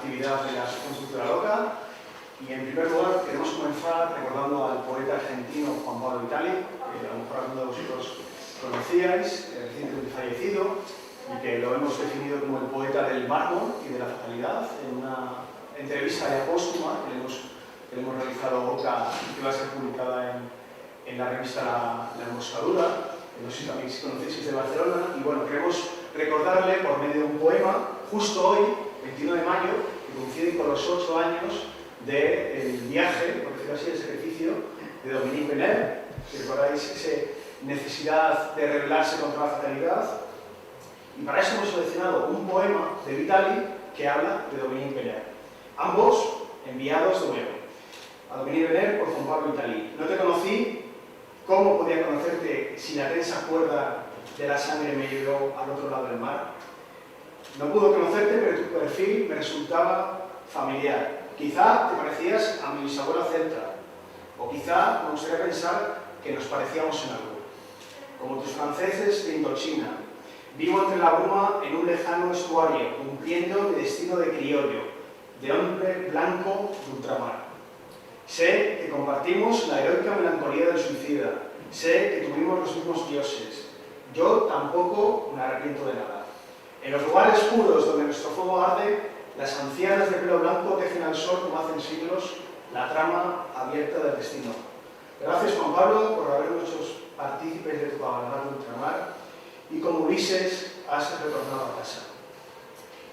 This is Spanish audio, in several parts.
actividad de la Asociación Cultural Local. Y en primer lugar queremos comenzar recordando al poeta argentino Juan Pablo Vitali, que a lo mejor algunos de vosotros conocíais, recientemente fallecido, y que lo hemos definido como el poeta del mármol y de la fatalidad, en una entrevista ya póstuma que le hemos realizado Oca y que va a ser publicada en la revista La Emboscadura. No sé si también conocéis, que es de Barcelona, y bueno, queremos recordarle por medio de un poema, justo hoy, 21 de mayo, que coincide con los 8 años del viaje, por decirlo así, el sacrificio de Dominique Bernard. Si recordáis esa necesidad de rebelarse contra la fatalidad. Y para eso hemos seleccionado un poema de Vitali que habla de Dominique Bernard. Ambos enviados de nuevo. A Dominique Bernard por Juan Pablo Vitali. No te conocí. ¿Cómo podía conocerte si la tensa cuerda de la sangre me llevó al otro lado del mar? No pude conocerte, pero tu perfil me resultaba familiar. Quizá te parecías a mi bisabuela celta, o quizá me gustaría pensar que nos parecíamos en algo. Como tus franceses de Indochina, vivo entre la bruma en un lejano estuario, cumpliendo mi destino de criollo, de hombre blanco de ultramar. Sé que compartimos la heroica melancolía del suicida. Sé que tuvimos los mismos dioses. Yo tampoco me arrepiento de nada. En los lugares puros donde nuestro fuego arde, las ancianas de pelo blanco tejen al sol como hacen siglos la trama abierta del destino. Gracias, Juan Pablo, por habernos hecho partícipes de tu cabalgata de ultramar, y como Ulises has retornado a casa.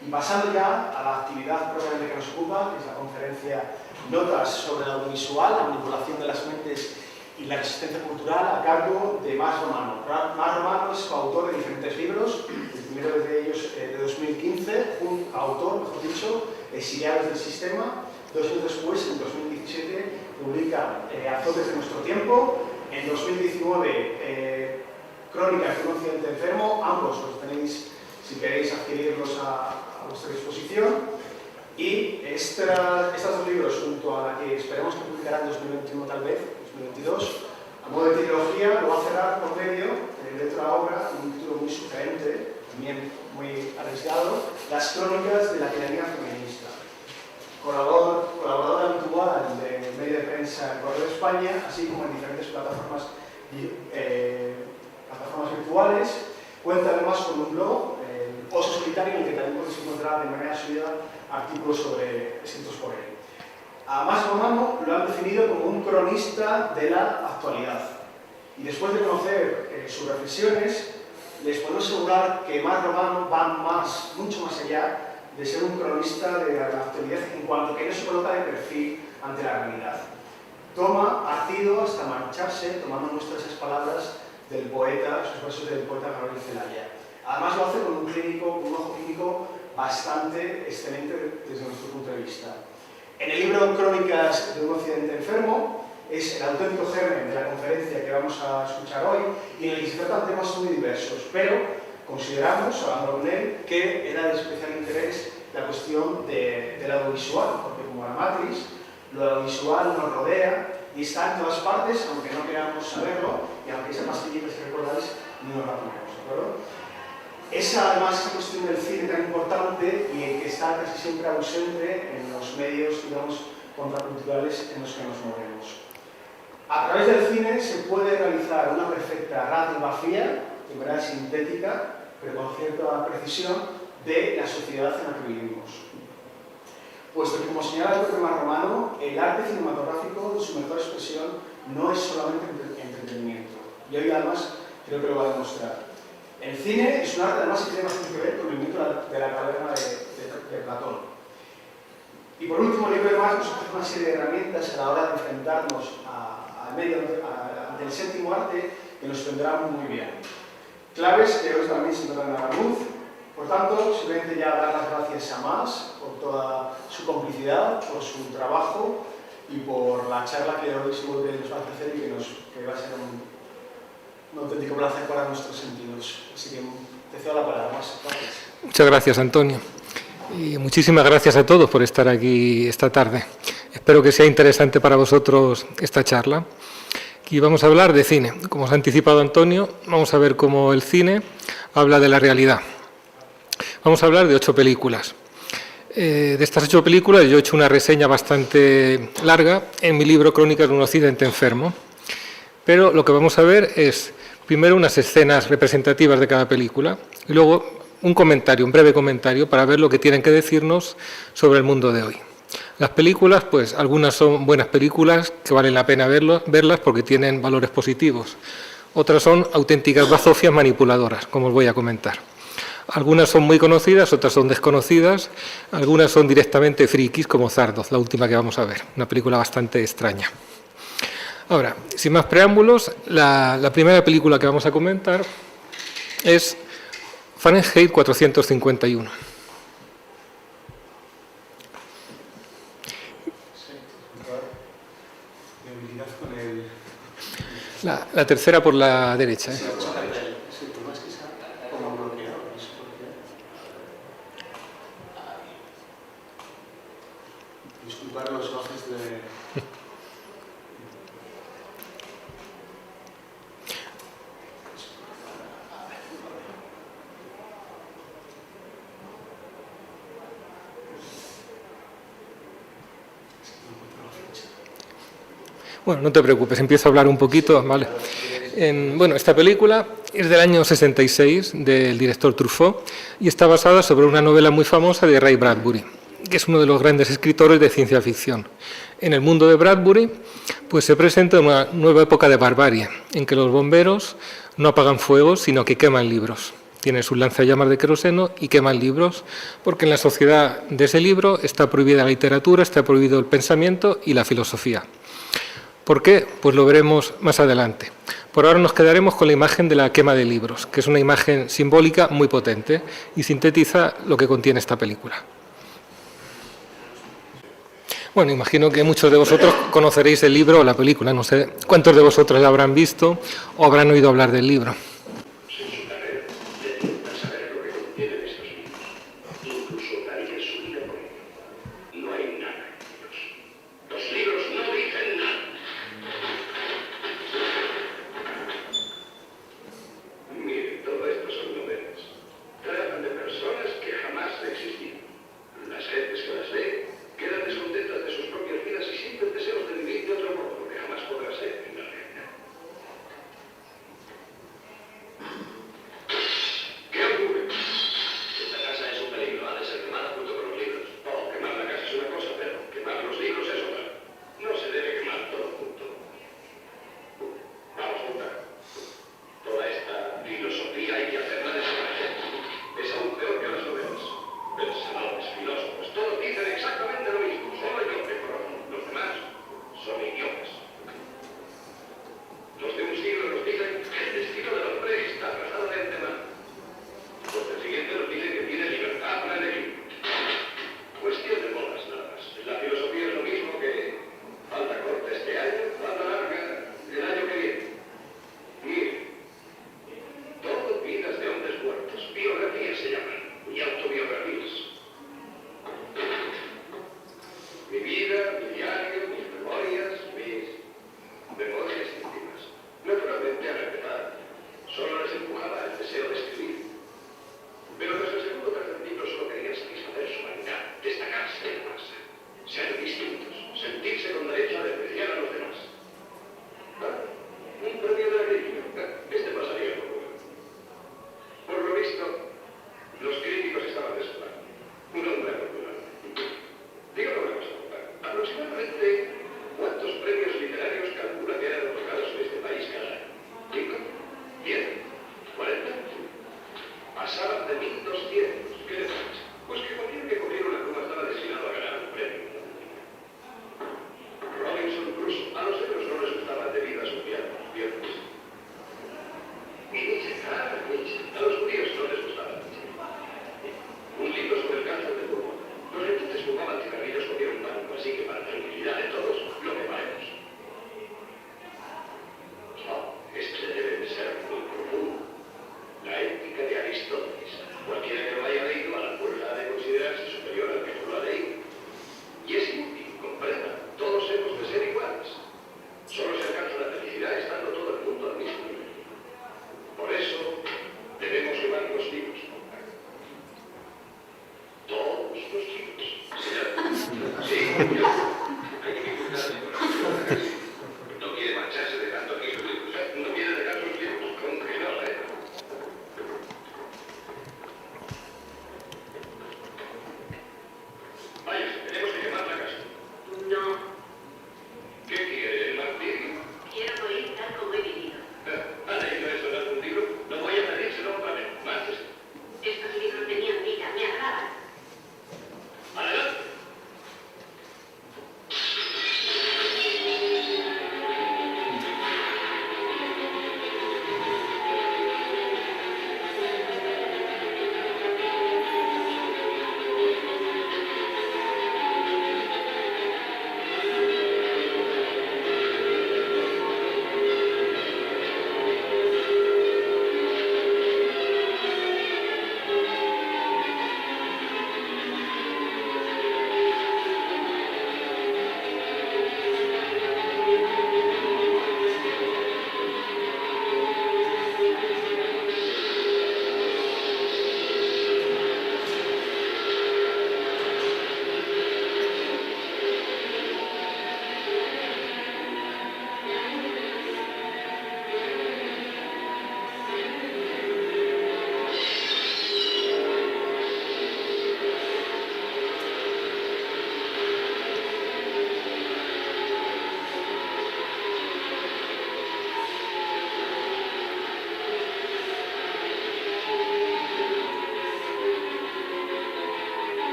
Y pasando ya a la actividad propiamente que nos ocupa, que es la conferencia Notas sobre el audiovisual, la manipulación de las mentes y la resistencia cultural, a cargo de Mas Romano. Mas Romano es coautor de diferentes libros, el primero de ellos de 2015, un autor, mejor dicho, Exiliados del Sistema. 2 años después, en 2017, publica Azotes de nuestro tiempo. En 2019, Crónicas de un Occidente enfermo. Ambos los tenéis, si queréis adquirirlos, a vuestra disposición. Y estos 2 libros, junto a la que esperemos que publicará en 2021 tal vez, 2022, a modo de trilogía, lo va a cerrar por medio de otra obra, un título muy sugerente, también muy arriesgado, Las Crónicas de la Tiranía Feminista. Colaborador habitual de medio de prensa en Correo de España, así como en diferentes plataformas virtuales. Cuenta además con un blog, Oso Solitario, en el que también podéis encontrar de manera subida artículos escritos por él. A Mas Romano lo han definido como un cronista de la actualidad. Y después de conocer sus reflexiones, les puedo asegurar que Mas Romano va mucho más allá de ser un cronista de la actualidad, en cuanto que no se coloca de perfil ante la realidad. Toma partido hasta marcharse, tomando nuestras palabras del poeta, sus versos del poeta Gabriel Celaya. Además lo hace con un ojo clínico bastante excelente desde nuestro punto de vista. En el libro Crónicas de un Occidente enfermo es el auténtico germen de la conferencia que vamos a escuchar hoy, y en el que se tratan temas muy diversos, pero consideramos, hablando con él, que era de especial interés la cuestión del audiovisual, porque como la matriz, lo audiovisual nos rodea y está en todas partes, aunque no queramos saberlo, y aunque esas pastillitas que recordáis, no nos la tomemos, ¿de acuerdo? Además, esa cuestión del cine tan importante y que está casi siempre ausente en los medios, digamos, contraculturales en los que nos movemos. A través del cine se puede realizar una perfecta radiografía, de manera sintética, pero con cierta precisión, de la sociedad en la que vivimos. Puesto que, como señala el propio Mas Romano, el arte cinematográfico, en su mejor expresión, no es solamente entretenimiento. Y hoy, además, creo que lo va a demostrar. El cine es un arte, además, que tiene bastante que ver con el mito de la caverna de Platón. Y por último, el libro de Mas nos ofrece una serie de herramientas a la hora de enfrentarnos ante el séptimo arte, que nos vendrá muy bien. Claves que hoy también se nos dan a la luz. Por tanto, simplemente ya dar las gracias a Mas por toda su complicidad, por su trabajo y por la charla que hoy seguro que nos va a ofrecer y que va a ser un auténtico placer para nuestros sentidos. Así que te cedo la palabra, Mas. Gracias. Muchas gracias, Antonio. Y muchísimas gracias a todos por estar aquí esta tarde. Espero que sea interesante para vosotros esta charla. Aquí vamos a hablar de cine. Como os ha anticipado Antonio, vamos a ver cómo el cine habla de la realidad. Vamos a hablar de 8 películas. De estas 8 películas yo he hecho una reseña bastante larga en mi libro Crónicas de un Occidente enfermo, pero lo que vamos a ver es primero unas escenas representativas de cada película y luego un comentario, un breve comentario para ver lo que tienen que decirnos sobre el mundo de hoy. Las películas, pues algunas son buenas películas que valen la pena verlas porque tienen valores positivos. Otras son auténticas bazofias manipuladoras, como os voy a comentar. Algunas son muy conocidas, otras son desconocidas, algunas son directamente frikis, como Zardoz, la última que vamos a ver, una película bastante extraña. Ahora, sin más preámbulos, la primera película que vamos a comentar es Fahrenheit 451. La tercera por la derecha. Disculpar los gajes de... Bueno, no te preocupes, empiezo a hablar un poquito, ¿vale? Bueno, esta película es del año 66, del director Truffaut, y está basada sobre una novela muy famosa de Ray Bradbury, que es uno de los grandes escritores de ciencia ficción. En el mundo de Bradbury, pues se presenta una nueva época de barbarie, en que los bomberos no apagan fuegos, sino que queman libros. Tienen sus lanzallamas de queroseno y queman libros, porque en la sociedad de ese libro está prohibida la literatura, está prohibido el pensamiento y la filosofía. ¿Por qué? Pues lo veremos más adelante. Por ahora nos quedaremos con la imagen de la quema de libros, que es una imagen simbólica muy potente y sintetiza lo que contiene esta película. Bueno, imagino que muchos de vosotros conoceréis el libro o la película, no sé cuántos de vosotros la habrán visto o habrán oído hablar del libro. Aproximadamente No quiere mancharse de tanto aquí sus libros. No quiere dejar sus libros. ¿Cómo que no, Vaya, tenemos que quemar la casa. No, ¿Qué quiere, Martín? quiero morir tal como he vivido. ¿Ha leído eso en algún libro? No voy a pedírselo otra vez. Márchese. Estos libros tenían vida, me agradan. Adelante.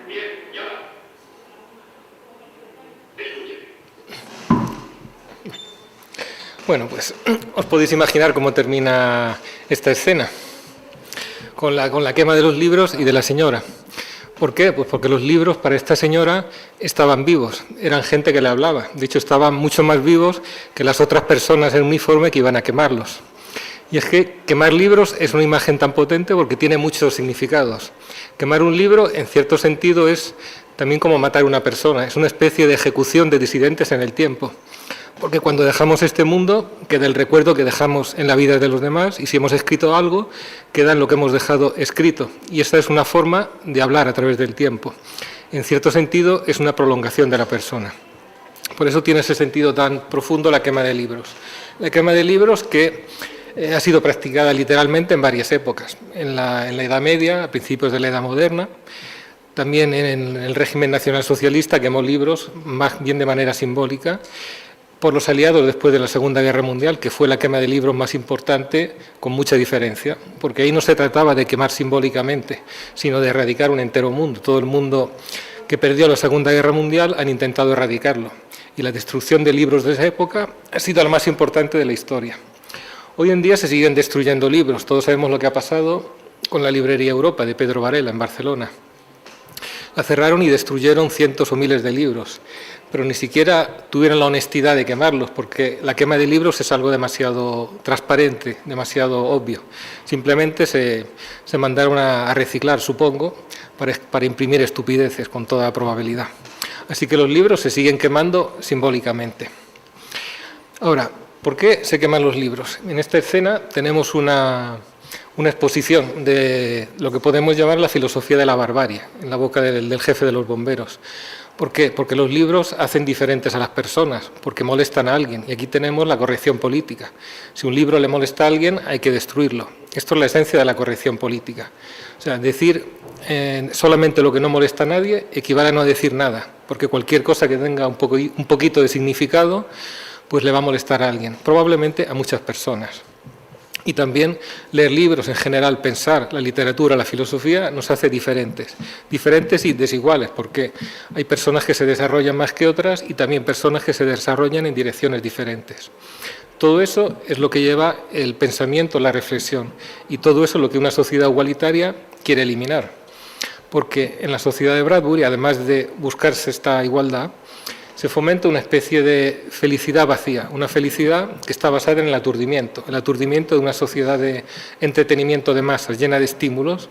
Bien, ya va. Escuche. Bueno, pues os podéis imaginar cómo termina esta escena, con la quema de los libros y de la señora. ¿Por qué? Pues porque los libros para esta señora estaban vivos, eran gente que le hablaba. De hecho, estaban mucho más vivos que las otras personas en uniforme que iban a quemarlos. Y es que quemar libros es una imagen tan potente porque tiene muchos significados. Quemar un libro, en cierto sentido, es también como matar a una persona, es una especie de ejecución de disidentes en el tiempo. Porque cuando dejamos este mundo, queda el recuerdo que dejamos en la vida de los demás, y si hemos escrito algo, queda en lo que hemos dejado escrito. Y esta es una forma de hablar a través del tiempo. En cierto sentido, es una prolongación de la persona. Por eso tiene ese sentido tan profundo la quema de libros. La quema de libros que ha sido practicada literalmente en varias épocas. En la Edad Media, a principios de la Edad Moderna, también en el régimen nacionalsocialista quemó libros, más bien de manera simbólica, por los aliados después de la Segunda Guerra Mundial, que fue la quema de libros más importante, con mucha diferencia, porque ahí no se trataba de quemar simbólicamente, sino de erradicar un entero mundo. Todo el mundo que perdió la Segunda Guerra Mundial han intentado erradicarlo, y la destrucción de libros de esa época ha sido la más importante de la historia. Hoy en día se siguen destruyendo libros. Todos sabemos lo que ha pasado con la librería Europa de Pedro Varela en Barcelona. La cerraron y destruyeron cientos o miles de libros, pero ni siquiera tuvieron la honestidad de quemarlos, porque la quema de libros es algo demasiado transparente, demasiado obvio. Simplemente se mandaron a reciclar, supongo, para imprimir estupideces, con toda probabilidad. Así que los libros se siguen quemando simbólicamente. Ahora, ¿por qué se queman los libros? En esta escena tenemos una exposición de lo que podemos llamar la filosofía de la barbarie, en la boca del jefe de los bomberos. ¿Por qué? Porque los libros hacen diferentes a las personas, porque molestan a alguien. Y aquí tenemos la corrección política. Si un libro le molesta a alguien, hay que destruirlo. Esto es la esencia de la corrección política. O sea, decir solamente lo que no molesta a nadie equivale a no decir nada, porque cualquier cosa que tenga un poquito de significado, pues le va a molestar a alguien, probablemente a muchas personas. Y también leer libros, en general, pensar, la literatura, la filosofía, nos hace diferentes y desiguales, porque hay personas que se desarrollan más que otras y también personas que se desarrollan en direcciones diferentes. Todo eso es lo que lleva el pensamiento, la reflexión, y todo eso es lo que una sociedad igualitaria quiere eliminar. Porque en la sociedad de Bradbury, además de buscarse esta igualdad, se fomenta una especie de felicidad vacía, una felicidad que está basada en el aturdimiento de una sociedad de entretenimiento de masas llena de estímulos,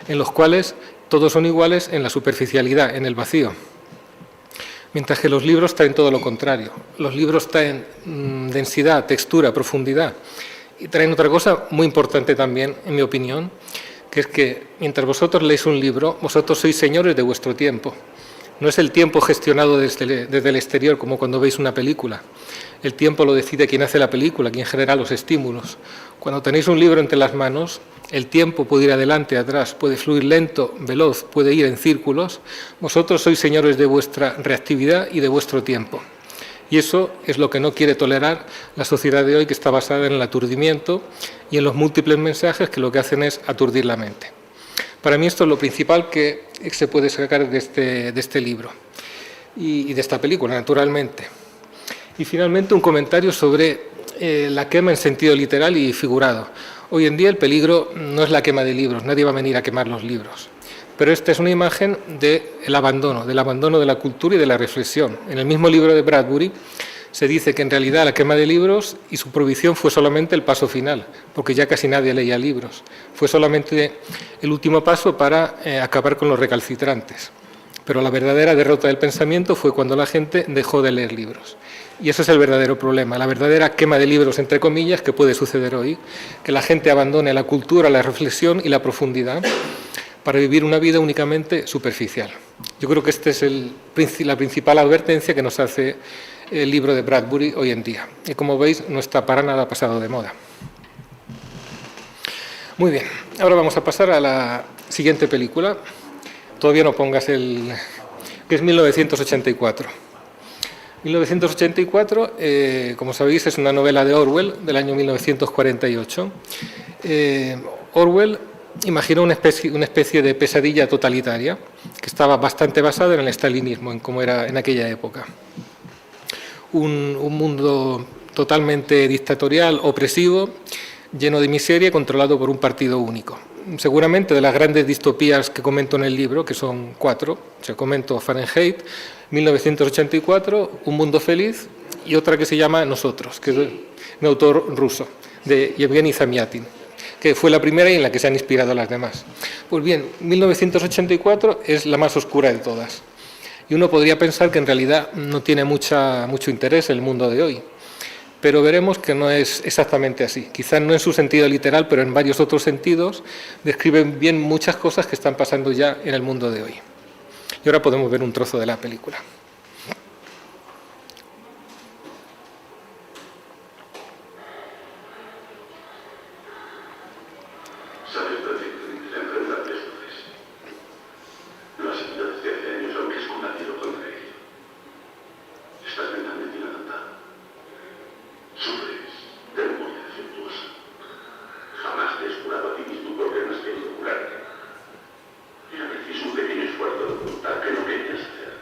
en los cuales todos son iguales en la superficialidad, en el vacío. Mientras que los libros traen todo lo contrario. Los libros traen densidad, textura, profundidad, y traen otra cosa muy importante también, en mi opinión, que es que mientras vosotros leéis un libro, vosotros sois señores de vuestro tiempo. No es el tiempo gestionado desde el exterior, como cuando veis una película. El tiempo lo decide quien hace la película, quien genera los estímulos. Cuando tenéis un libro entre las manos, el tiempo puede ir adelante, atrás, puede fluir lento, veloz, puede ir en círculos. Vosotros sois señores de vuestra reactividad y de vuestro tiempo. Y eso es lo que no quiere tolerar la sociedad de hoy, que está basada en el aturdimiento y en los múltiples mensajes que lo que hacen es aturdir la mente. Para mí esto es lo principal que se puede sacar de este libro y de esta película, naturalmente. Y finalmente un comentario sobre la quema en sentido literal y figurado. Hoy en día el peligro no es la quema de libros, nadie va a venir a quemar los libros. Pero esta es una imagen del abandono de la cultura y de la reflexión. En el mismo libro de Bradbury se dice que en realidad la quema de libros y su prohibición fue solamente el paso final, porque ya casi nadie leía libros. Fue solamente el último paso para acabar con los recalcitrantes. Pero la verdadera derrota del pensamiento fue cuando la gente dejó de leer libros. Y eso es el verdadero problema, la verdadera quema de libros, entre comillas, que puede suceder hoy, que la gente abandone la cultura, la reflexión y la profundidad para vivir una vida únicamente superficial. Yo creo que esta es la principal advertencia que nos hace el libro de Bradbury hoy en día. Y como veis, no está para nada pasado de moda. Muy bien, ahora vamos a pasar a la siguiente película. Todavía no pongas que es 1984. 1984, como sabéis, es una novela de Orwell del año 1948. Orwell imaginó una especie de pesadilla totalitaria que estaba bastante basada en el estalinismo, en cómo era en aquella época. Un mundo totalmente dictatorial, opresivo, lleno de miseria, controlado por un partido único. Seguramente de las grandes distopías que comento en el libro, que son 4, comento Fahrenheit, 1984, Un mundo feliz y otra que se llama Nosotros, que es de un autor ruso, de Yevgeny Zamyatin, que fue la primera y en la que se han inspirado las demás. Pues bien, 1984 es la más oscura de todas. Y uno podría pensar que en realidad no tiene mucho interés el mundo de hoy. Pero veremos que no es exactamente así. Quizás no en su sentido literal, pero en varios otros sentidos describen bien muchas cosas que están pasando ya en el mundo de hoy. Y ahora podemos ver un trozo de la película. Sabes perfectamente la enfermedad de Escoces. Lo has seguido desde hace años, aunque es combatido contra ello. Estás mentalmente inadaptado. Sufres de memoria defectuosa. Jamás te has curado a ti mismo porque no has querido curarte. Era preciso un pequeño esfuerzo de voluntad que no querías hacer.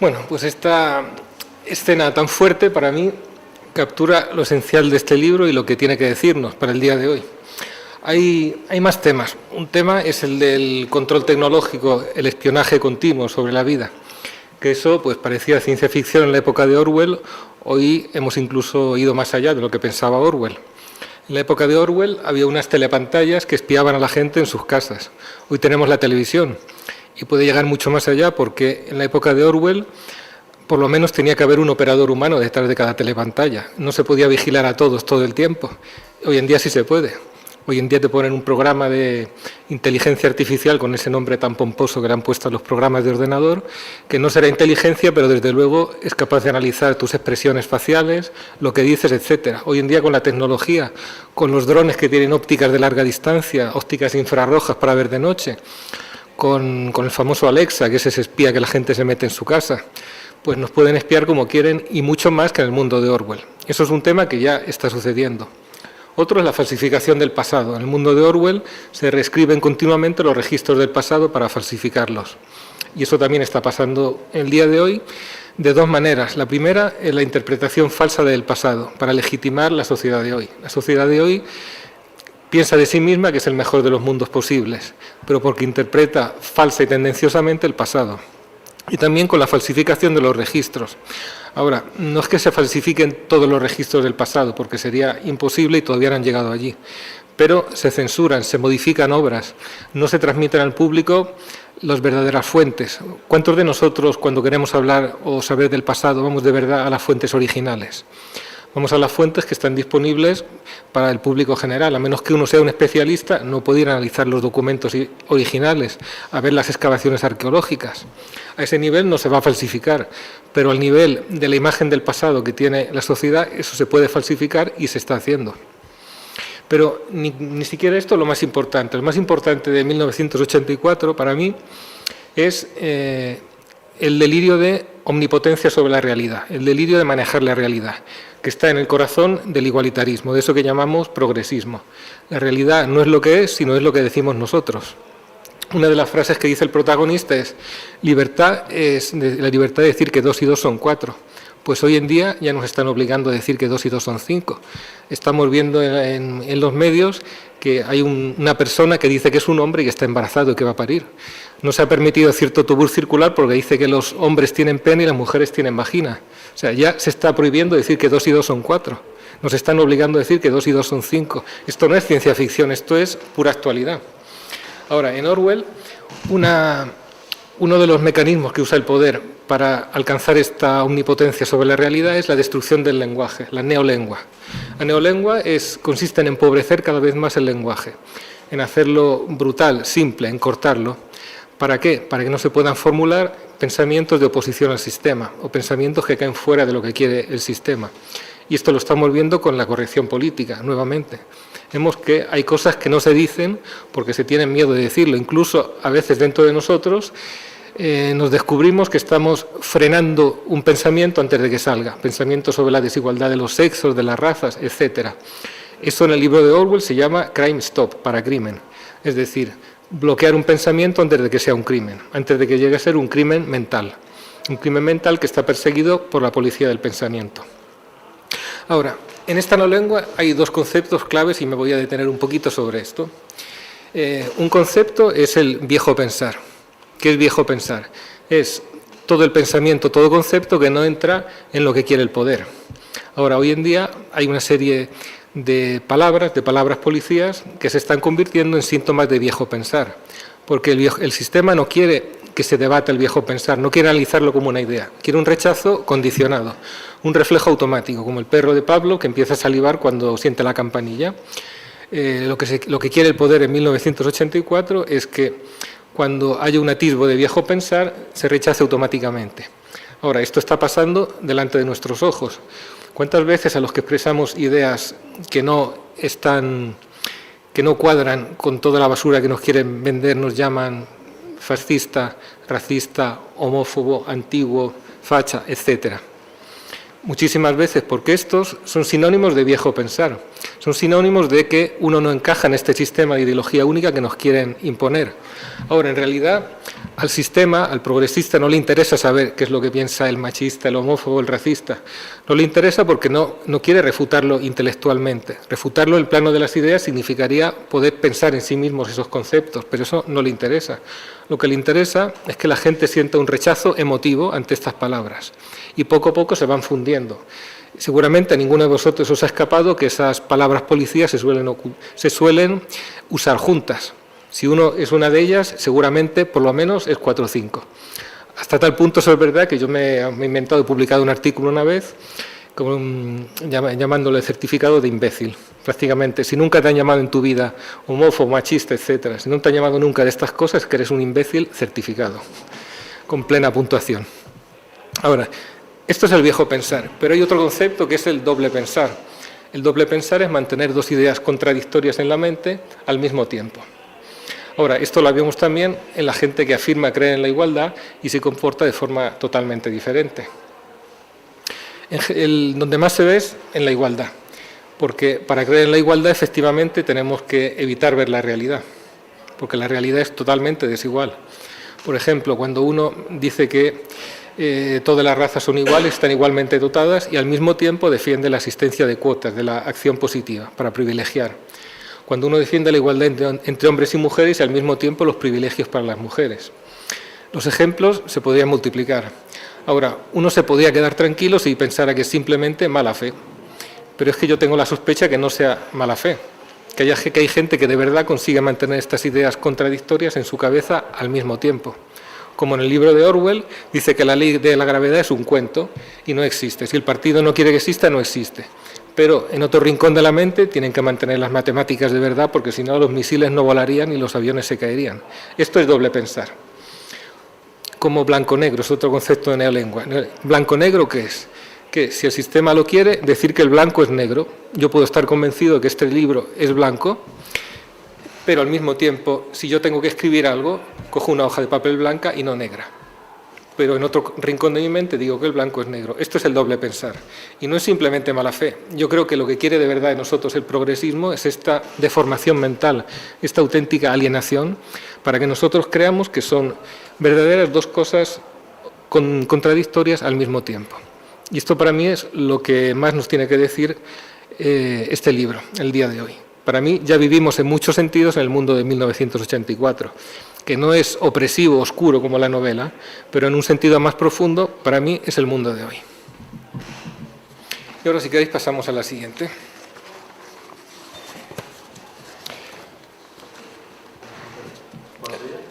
Bueno, pues esta escena tan fuerte para mí captura lo esencial de este libro y lo que tiene que decirnos para el día de hoy. Hay más temas. Un tema es el del control tecnológico, el espionaje continuo sobre la vida, que eso pues parecía ciencia ficción en la época de Orwell. Hoy hemos incluso ido más allá de lo que pensaba Orwell. En la época de Orwell había unas telepantallas que espiaban a la gente en sus casas. Hoy tenemos la televisión y puede llegar mucho más allá porque en la época de Orwell por lo menos tenía que haber un operador humano detrás de cada telepantalla. No se podía vigilar a todos todo el tiempo. Hoy en día sí se puede. Hoy en día te ponen un programa de inteligencia artificial con ese nombre tan pomposo que le han puesto a los programas de ordenador, que no será inteligencia, pero desde luego es capaz de analizar tus expresiones faciales, lo que dices, etcétera. Hoy en día con la tecnología, con los drones que tienen ópticas de larga distancia, ópticas infrarrojas para ver de noche, con el famoso Alexa, que es ese espía que la gente se mete en su casa, pues nos pueden espiar como quieren y mucho más que en el mundo de Orwell. Eso es un tema que ya está sucediendo. Otro es la falsificación del pasado. En el mundo de Orwell se reescriben continuamente los registros del pasado para falsificarlos. Y eso también está pasando el día de hoy de dos maneras. La primera es la interpretación falsa del pasado para legitimar la sociedad de hoy. La sociedad de hoy piensa de sí misma que es el mejor de los mundos posibles, pero porque interpreta falsa y tendenciosamente el pasado. Y también con la falsificación de los registros. Ahora, no es que se falsifiquen todos los registros del pasado, porque sería imposible y todavía no han llegado allí, pero se censuran, se modifican obras, no se transmiten al público las verdaderas fuentes. ¿Cuántos de nosotros, cuando queremos hablar o saber del pasado, vamos de verdad a las fuentes originales? Vamos a las fuentes que están disponibles para el público general. A menos que uno sea un especialista, no puede ir a analizar los documentos originales, a ver las excavaciones arqueológicas. A ese nivel no se va a falsificar, pero al nivel de la imagen del pasado que tiene la sociedad, eso se puede falsificar y se está haciendo. Pero ni siquiera esto es lo más importante. Lo más importante de 1984 para mí es el delirio de omnipotencia sobre la realidad, el delirio de manejar la realidad, que está en el corazón del igualitarismo, de eso que llamamos progresismo. La realidad no es lo que es, sino es lo que decimos nosotros. Una de las frases que dice el protagonista es: libertad es la libertad de decir que 2 y 2 son 4. Pues hoy en día ya nos están obligando a decir que 2 y 2 son 5. Estamos viendo en los medios que hay una persona que dice que es un hombre y que está embarazado y que va a parir. No se ha permitido cierto tubur circular porque dice que los hombres tienen pene y las mujeres tienen vagina. O sea, ya se está prohibiendo decir que 2 y 2 son 4. Nos están obligando a decir que 2 y 2 son 5. Esto no es ciencia ficción, esto es pura actualidad. Ahora, en Orwell, uno de los mecanismos que usa el poder para alcanzar esta omnipotencia sobre la realidad es la destrucción del lenguaje, la neolengua. La neolengua consiste en empobrecer cada vez más el lenguaje, en hacerlo brutal, simple, en cortarlo. ¿Para qué? Para que no se puedan formular pensamientos de oposición al sistema o pensamientos que caen fuera de lo que quiere el sistema. Y esto lo estamos viendo con la corrección política, nuevamente. Vemos que hay cosas que no se dicen porque se tienen miedo de decirlo. Incluso a veces dentro de nosotros nos descubrimos que estamos frenando un pensamiento antes de que salga. Pensamiento sobre la desigualdad de los sexos, de las razas, etc. Eso en el libro de Orwell se llama Crime Stop, para crimen. Es decir, bloquear un pensamiento antes de que sea un crimen, antes de que llegue a ser un crimen mental. Un crimen mental que está perseguido por la policía del pensamiento. Ahora, en esta neolengua hay dos conceptos claves y me voy a detener un poquito sobre esto. Un concepto es el viejo pensar. ¿Qué es viejo pensar? Es todo el pensamiento, todo concepto que no entra en lo que quiere el poder. Ahora, hoy en día hay una serie de palabras policías que se están convirtiendo en síntomas de viejo pensar, porque el sistema no quiere que se debata el viejo pensar, no quiere analizarlo como una idea, quiere un rechazo condicionado, un reflejo automático, como el perro de Pablo que empieza a salivar cuando siente la campanilla. Lo que quiere el poder en 1984 es que cuando haya un atisbo de viejo pensar se rechace automáticamente. Ahora, esto está pasando delante de nuestros ojos. ¿Cuántas veces a los que expresamos ideas que no cuadran con toda la basura que nos quieren vender nos llaman fascista, racista, homófobo, antiguo, facha, etcétera? Muchísimas veces porque estos son sinónimos de viejo pensar, son sinónimos de que uno no encaja en este sistema de ideología única que nos quieren imponer. Ahora, en realidad, al sistema, al progresista, no le interesa saber qué es lo que piensa el machista, el homófobo, el racista. No le interesa porque no quiere refutarlo intelectualmente. Refutarlo en el plano de las ideas significaría poder pensar en sí mismos esos conceptos, pero eso no le interesa. Lo que le interesa es que la gente sienta un rechazo emotivo ante estas palabras y poco a poco se van fundiendo. Seguramente a ninguno de vosotros os ha escapado que esas palabras policías se suelen usar juntas. Si uno es una de ellas, seguramente por lo menos es 4 o 5. Hasta tal punto eso es verdad que yo me he inventado, he publicado un artículo una vez llamándole certificado de imbécil. Prácticamente, si nunca te han llamado en tu vida homófobo, machista, etcétera, si no te han llamado nunca de estas cosas, que eres un imbécil certificado, con plena puntuación. Ahora, esto es el viejo pensar, pero hay otro concepto que es el doble pensar. El doble pensar es mantener 2 ideas contradictorias en la mente al mismo tiempo. Ahora, esto lo vemos también en la gente que afirma creer en la igualdad y se comporta de forma totalmente diferente. Donde más se ve es en la igualdad, porque para creer en la igualdad efectivamente tenemos que evitar ver la realidad, porque la realidad es totalmente desigual. Por ejemplo, cuando uno dice que todas las razas son iguales, están igualmente dotadas y al mismo tiempo defiende la existencia de cuotas, de la acción positiva, para privilegiar. Cuando uno defiende la igualdad entre hombres y mujeres y al mismo tiempo los privilegios para las mujeres. Los ejemplos se podrían multiplicar. Ahora, uno se podría quedar tranquilo si pensara que es simplemente mala fe, pero es que yo tengo la sospecha que no sea mala fe, que hay gente que de verdad consigue mantener estas ideas contradictorias en su cabeza al mismo tiempo. Como en el libro de Orwell, dice que la ley de la gravedad es un cuento y no existe. Si el partido no quiere que exista, no existe. Pero en otro rincón de la mente tienen que mantener las matemáticas de verdad porque si no los misiles no volarían y los aviones se caerían. Esto es doble pensar. Como blanco-negro, es otro concepto de neolengua. ¿Blanco-negro qué es? Que si el sistema lo quiere, decir que el blanco es negro. Yo puedo estar convencido de que este libro es blanco, pero al mismo tiempo, si yo tengo que escribir algo, cojo una hoja de papel blanca y no negra. Pero en otro rincón de mi mente digo que el blanco es negro. Esto es el doble pensar. Y no es simplemente mala fe. Yo creo que lo que quiere de verdad de nosotros el progresismo es esta deformación mental, esta auténtica alienación, para que nosotros creamos que son verdaderas 2 cosas contradictorias al mismo tiempo. Y esto para mí es lo que más nos tiene que decir este libro, el día de hoy. Para mí ya vivimos en muchos sentidos en el mundo de 1984, que no es opresivo, oscuro como la novela, pero en un sentido más profundo, para mí es el mundo de hoy. Y ahora, si queréis, pasamos a la siguiente.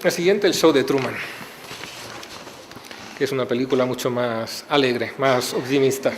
La siguiente, el show de Truman, que es una película mucho más alegre, más optimista.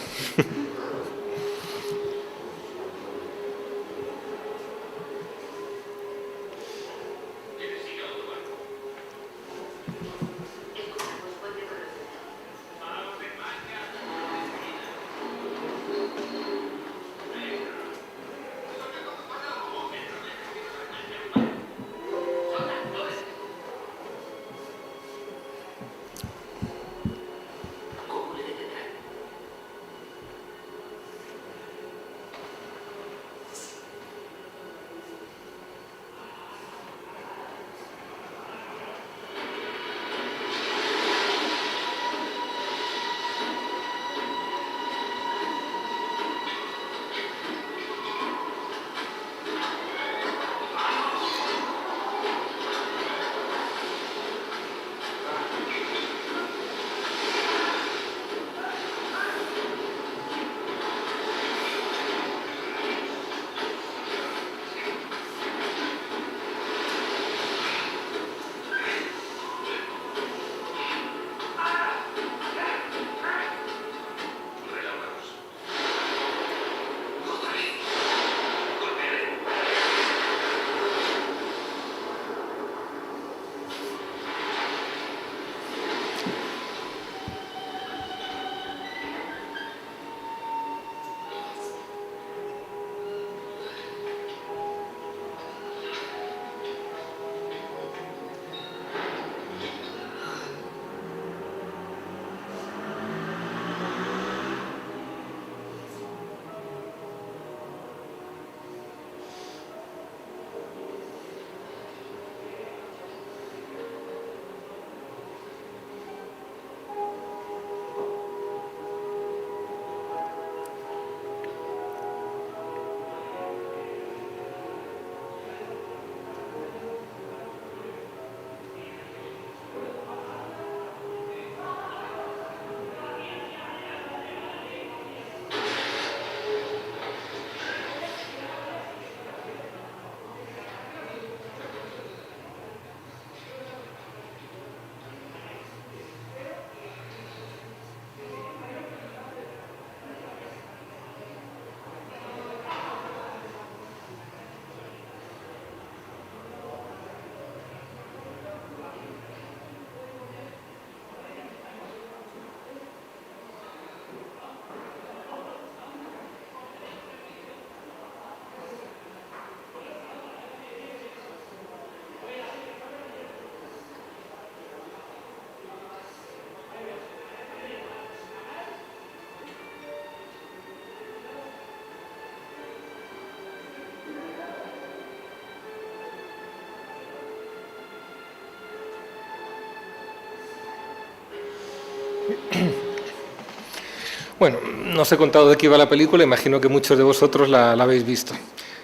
Bueno, no os he contado de qué iba la película, imagino que muchos de vosotros la habéis visto.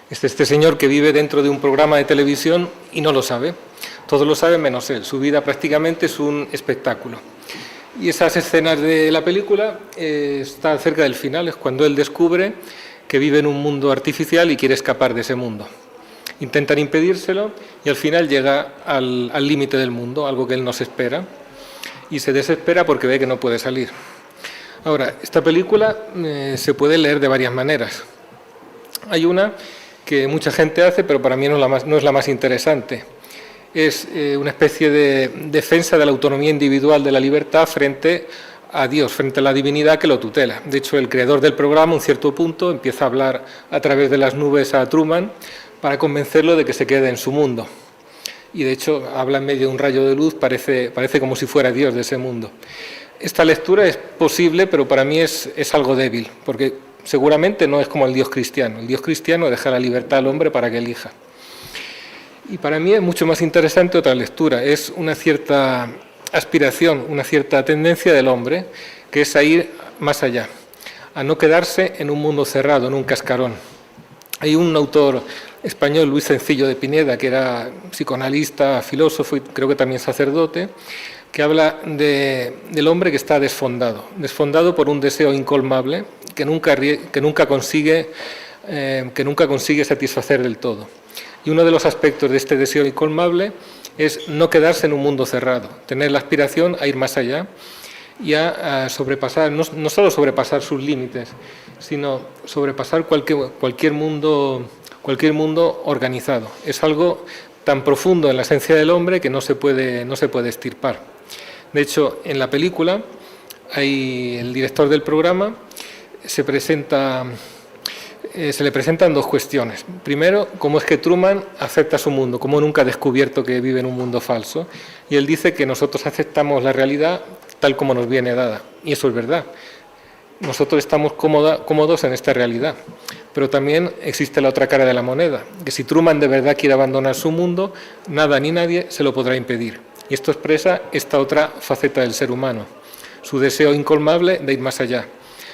Es este señor que vive dentro de un programa de televisión y no lo sabe. Todos lo saben menos él. Su vida prácticamente es un espectáculo. Y esas escenas de la película están cerca del final, es cuando él descubre que vive en un mundo artificial y quiere escapar de ese mundo. Intentan impedírselo y al final llega al límite del mundo, algo que él no se espera, y se desespera porque ve que no puede salir. Ahora, esta película se puede leer de varias maneras. Hay una que mucha gente hace, pero para mí no es la más interesante. Es una especie de defensa de la autonomía individual de la libertad frente a Dios, frente a la divinidad que lo tutela. De hecho, el creador del programa, a un cierto punto, empieza a hablar a través de las nubes a Truman para convencerlo de que se quede en su mundo. Y de hecho, habla en medio de un rayo de luz, parece como si fuera Dios de ese mundo. Esta lectura es posible, pero para mí es algo débil, porque seguramente no es como el Dios cristiano. El Dios cristiano deja la libertad al hombre para que elija. Y para mí es mucho más interesante otra lectura, es una cierta aspiración, una cierta tendencia del hombre, que es a ir más allá, a no quedarse en un mundo cerrado, en un cascarón. Hay un autor español, Luis Sencillo de Pineda, que era psicoanalista, filósofo y creo que también sacerdote, que habla del hombre que está desfondado por un deseo incolmable que nunca consigue satisfacer del todo. Y uno de los aspectos de este deseo incolmable es no quedarse en un mundo cerrado, tener la aspiración a ir más allá y a sobrepasar, no solo sobrepasar sus límites, sino sobrepasar cualquier mundo organizado. Es algo tan profundo en la esencia del hombre que no se puede extirpar. De hecho, en la película, el director del programa se le presentan dos cuestiones. Primero, cómo es que Truman acepta su mundo, cómo nunca ha descubierto que vive en un mundo falso. Y él dice que nosotros aceptamos la realidad tal como nos viene dada. Y eso es verdad. Nosotros estamos cómodos en esta realidad. Pero también existe la otra cara de la moneda, que si Truman de verdad quiere abandonar su mundo, nada ni nadie se lo podrá impedir. Y esto expresa esta otra faceta del ser humano, su deseo incolmable de ir más allá.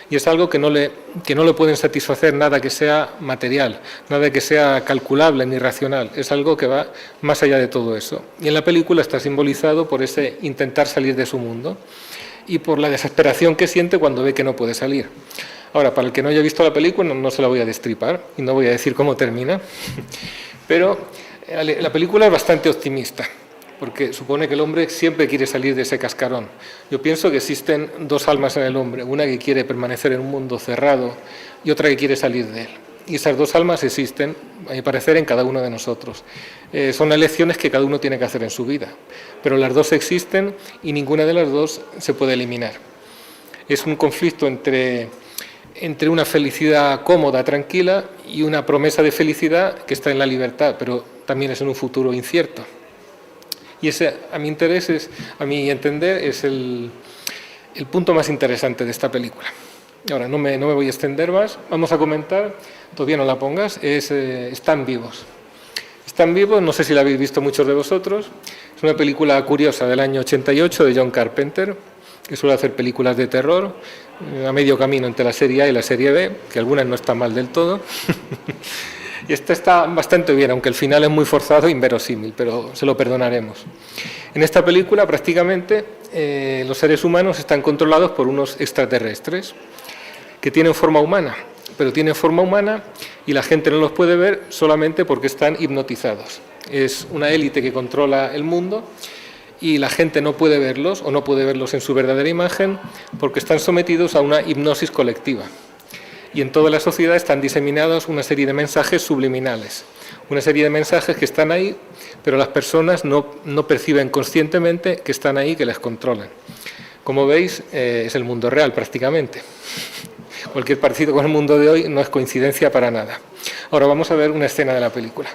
Y es algo que no le pueden satisfacer nada que sea material, nada que sea calculable ni racional. Es algo que va más allá de todo eso. Y en la película está simbolizado por ese intentar salir de su mundo y por la desesperación que siente cuando ve que no puede salir. Ahora, para el que no haya visto la película, no se la voy a destripar y no voy a decir cómo termina, pero la película es bastante optimista, porque supone que el hombre siempre quiere salir de ese cascarón. Yo pienso que existen dos almas en el hombre, una que quiere permanecer en un mundo cerrado y otra que quiere salir de él. Y esas dos almas existen, a mi parecer, en cada uno de nosotros. Son elecciones que cada uno tiene que hacer en su vida, pero las dos existen y ninguna de las dos se puede eliminar. Es un conflicto entre una felicidad cómoda, tranquila, y una promesa de felicidad que está en la libertad, pero también es en un futuro incierto. Y ese, a mi entender, es el punto más interesante de esta película. Ahora, no me voy a extender más, vamos a comentar, todavía no la pongas, Están vivos. Están vivos, no sé si la habéis visto muchos de vosotros, es una película curiosa del año 88 de John Carpenter, que suele hacer películas de terror, a medio camino entre la serie A y la serie B, que algunas no están mal del todo. Y esta está bastante bien, aunque el final es muy forzado e inverosímil, pero se lo perdonaremos. En esta película prácticamente los seres humanos están controlados por unos extraterrestres que tienen forma humana, pero tienen forma humana y la gente no los puede ver solamente porque están hipnotizados. Es una élite que controla el mundo y la gente no puede verlos o no puede verlos en su verdadera imagen porque están sometidos a una hipnosis colectiva. Y en toda la sociedad están diseminados una serie de mensajes subliminales, una serie de mensajes que están ahí, pero las personas no perciben conscientemente que están ahí, que les controlan. Como veis, es el mundo real prácticamente. Cualquier parecido con el mundo de hoy no es coincidencia para nada. Ahora vamos a ver una escena de la película.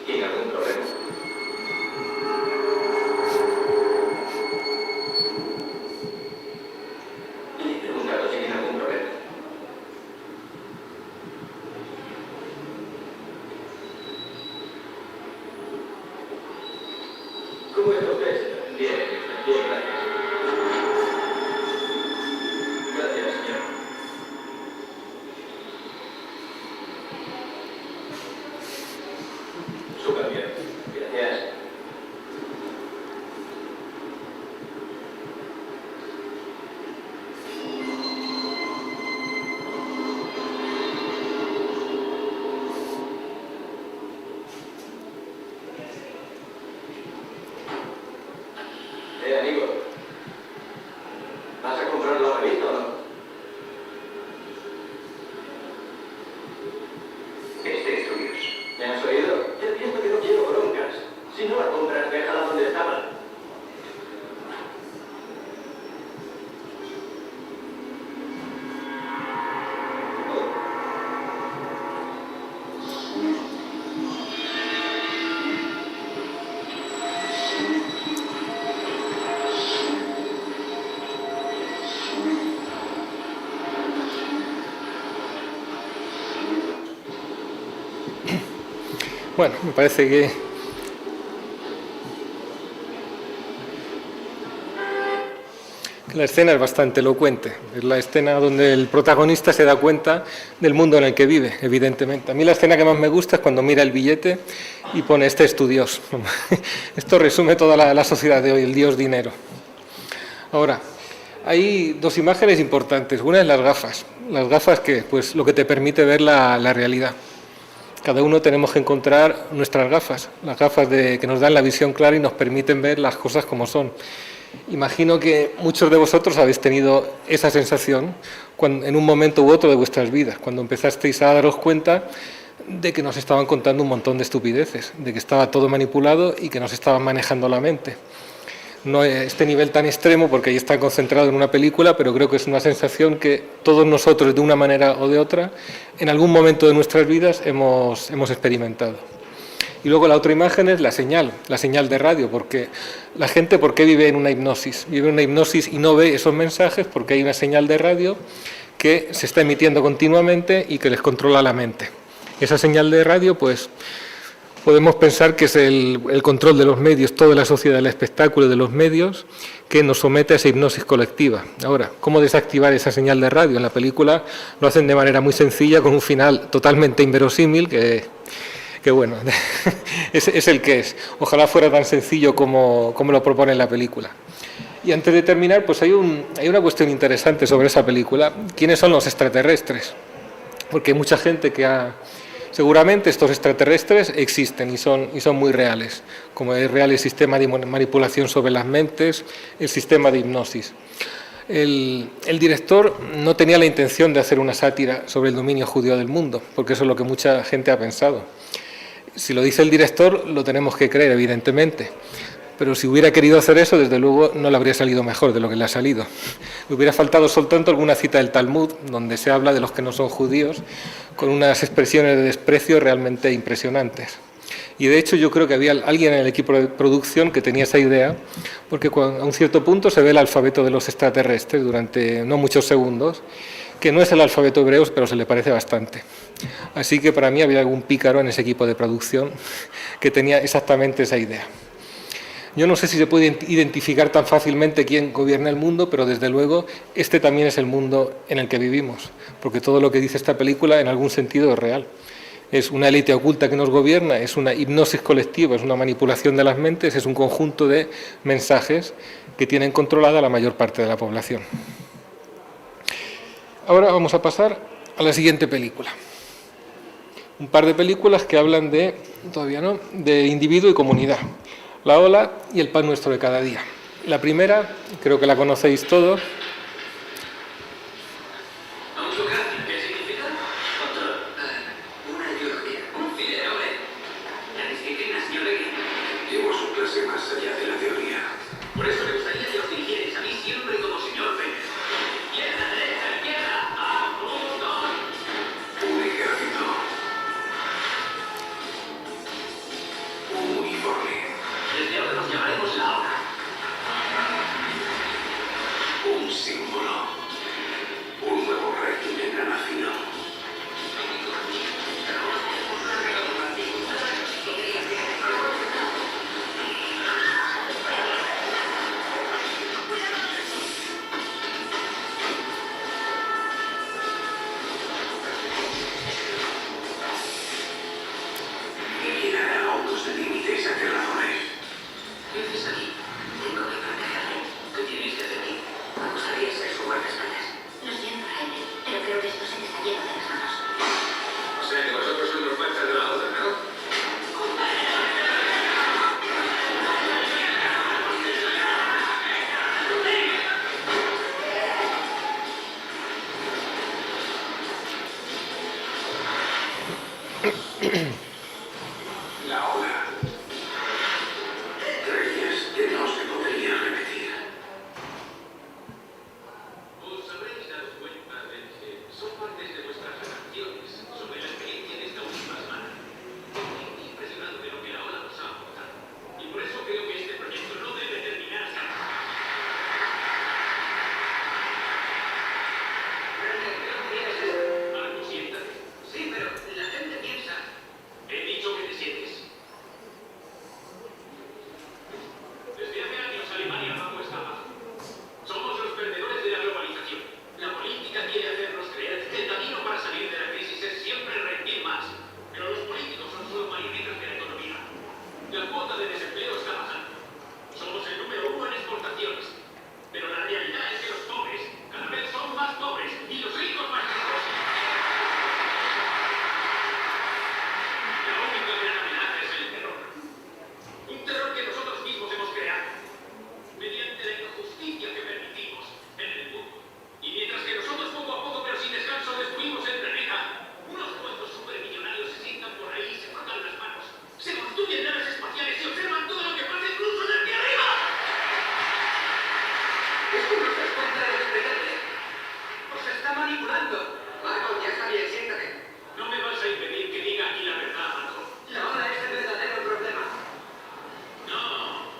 ¿Tiene algún problema? Le he preguntado si tiene algún problema. ¿Cómo está usted, señor? Bien, bien, gracias. Gracias, señor. Súper bien. Gracias. Amigo. ¿Vas a comprar la revista o no? Es de estudios. ¿Me has oído? Te advierto que no quiero broncas. Si no la compras, déjala donde estaba. Bueno, me parece que la escena es bastante elocuente. Es la escena donde el protagonista se da cuenta del mundo en el que vive, evidentemente. A mí la escena que más me gusta es cuando mira el billete y pone "este es tu Dios". Esto resume toda la sociedad de hoy, el Dios dinero. Ahora, hay dos imágenes importantes. Una es las gafas. Las gafas que, pues, lo que te permite ver la realidad. Cada uno tenemos que encontrar nuestras gafas, las gafas que nos dan la visión clara y nos permiten ver las cosas como son. Imagino que muchos de vosotros habéis tenido esa sensación en un momento u otro de vuestras vidas, cuando empezasteis a daros cuenta de que nos estaban contando un montón de estupideces, de que estaba todo manipulado y que nos estaban manejando la mente. No este nivel tan extremo, porque ahí está concentrado en una película, pero creo que es una sensación que todos nosotros, de una manera o de otra, en algún momento de nuestras vidas hemos experimentado. Y luego la otra imagen es la señal de radio, porque la gente, ¿por qué vive en una hipnosis? Vive en una hipnosis y no ve esos mensajes porque hay una señal de radio que se está emitiendo continuamente y que les controla la mente. Esa señal de radio, pues, podemos pensar que es el control de los medios, toda la sociedad del espectáculo y de los medios, que nos somete a esa hipnosis colectiva. Ahora, ¿cómo desactivar esa señal de radio? En la película lo hacen de manera muy sencilla, con un final totalmente inverosímil, que bueno, es el que es. Ojalá fuera tan sencillo como lo propone la película. Y antes de terminar, pues hay una cuestión interesante sobre esa película. ¿Quiénes son los extraterrestres? Porque hay mucha gente que seguramente estos extraterrestres existen y son muy reales, como es real el sistema de manipulación sobre las mentes, el sistema de hipnosis. El director no tenía la intención de hacer una sátira sobre el dominio judío del mundo, porque eso es lo que mucha gente ha pensado. Si lo dice el director, lo tenemos que creer, evidentemente. Pero si hubiera querido hacer eso, desde luego no le habría salido mejor de lo que le ha salido. Le hubiera faltado soltanto alguna cita del Talmud, donde se habla de los que no son judíos, con unas expresiones de desprecio realmente impresionantes. Y de hecho yo creo que había alguien en el equipo de producción que tenía esa idea, porque a un cierto punto se ve el alfabeto de los extraterrestres durante no muchos segundos, que no es el alfabeto hebreo, pero se le parece bastante. Así que para mí había algún pícaro en ese equipo de producción que tenía exactamente esa idea. Yo no sé si se puede identificar tan fácilmente quién gobierna el mundo, pero desde luego este también es el mundo en el que vivimos, porque todo lo que dice esta película en algún sentido es real. Es una élite oculta que nos gobierna, es una hipnosis colectiva, es una manipulación de las mentes, es un conjunto de mensajes que tienen controlada la mayor parte de la población. Ahora vamos a pasar a la siguiente película. Un par de películas que hablan de individuo y comunidad. La ola y el pan nuestro de cada día. La primera, creo que la conocéis todos. ¿Qué significa? Control. Una ideología. Un fileole. La disciplina, señor Becky. Llevo su clase más allá de la teoría. Por eso me gustaría que os dirigierais a mí siempre como señor Becky. Izquierda, derecha, izquierda. ¡A punto! Un ejército. La ola. Reyes que no se podría repetir. Os habréis dado cuenta de que son partes de vuestras relaciones sobre la experiencia de esta última semana. Estoy impresionado de lo que la ola nos ha aportado. Y por eso creo que este proyecto no debe terminar así. Marco, siéntate. Sí, pero la gente piensa. He dicho que te sientes. Desde hace años Alemania bajo esta baja. Somos los perdedores de la globalización. La política quiere hacernos creer que el camino para salir de la crisis es siempre rendir más. Pero los políticos son solo marionetas de la economía. La cuota de desempleo está bajando. Somos el número 1 en exportaciones. Pero la realidad es que los pobres cada vez son más pobres y los ricos más ricos. La única gran amenaza es el terror. Un terror que nosotros mismos hemos creado. Mediante la injusticia que permitimos en el mundo. Y mientras que nosotros poco a poco pero sin descanso destruimos el planeta, unos cuantos supermillonarios se sientan por ahí y se frotan las manos. Se construyen naves espaciales y observan todo lo que pasa incluso desde arriba. Es un proceso contra el expediente. Os está manipulando. Marco, ya está bien, siéntate. No me vas a impedir que diga aquí la verdad, Marco. La ola es el verdadero problema. No.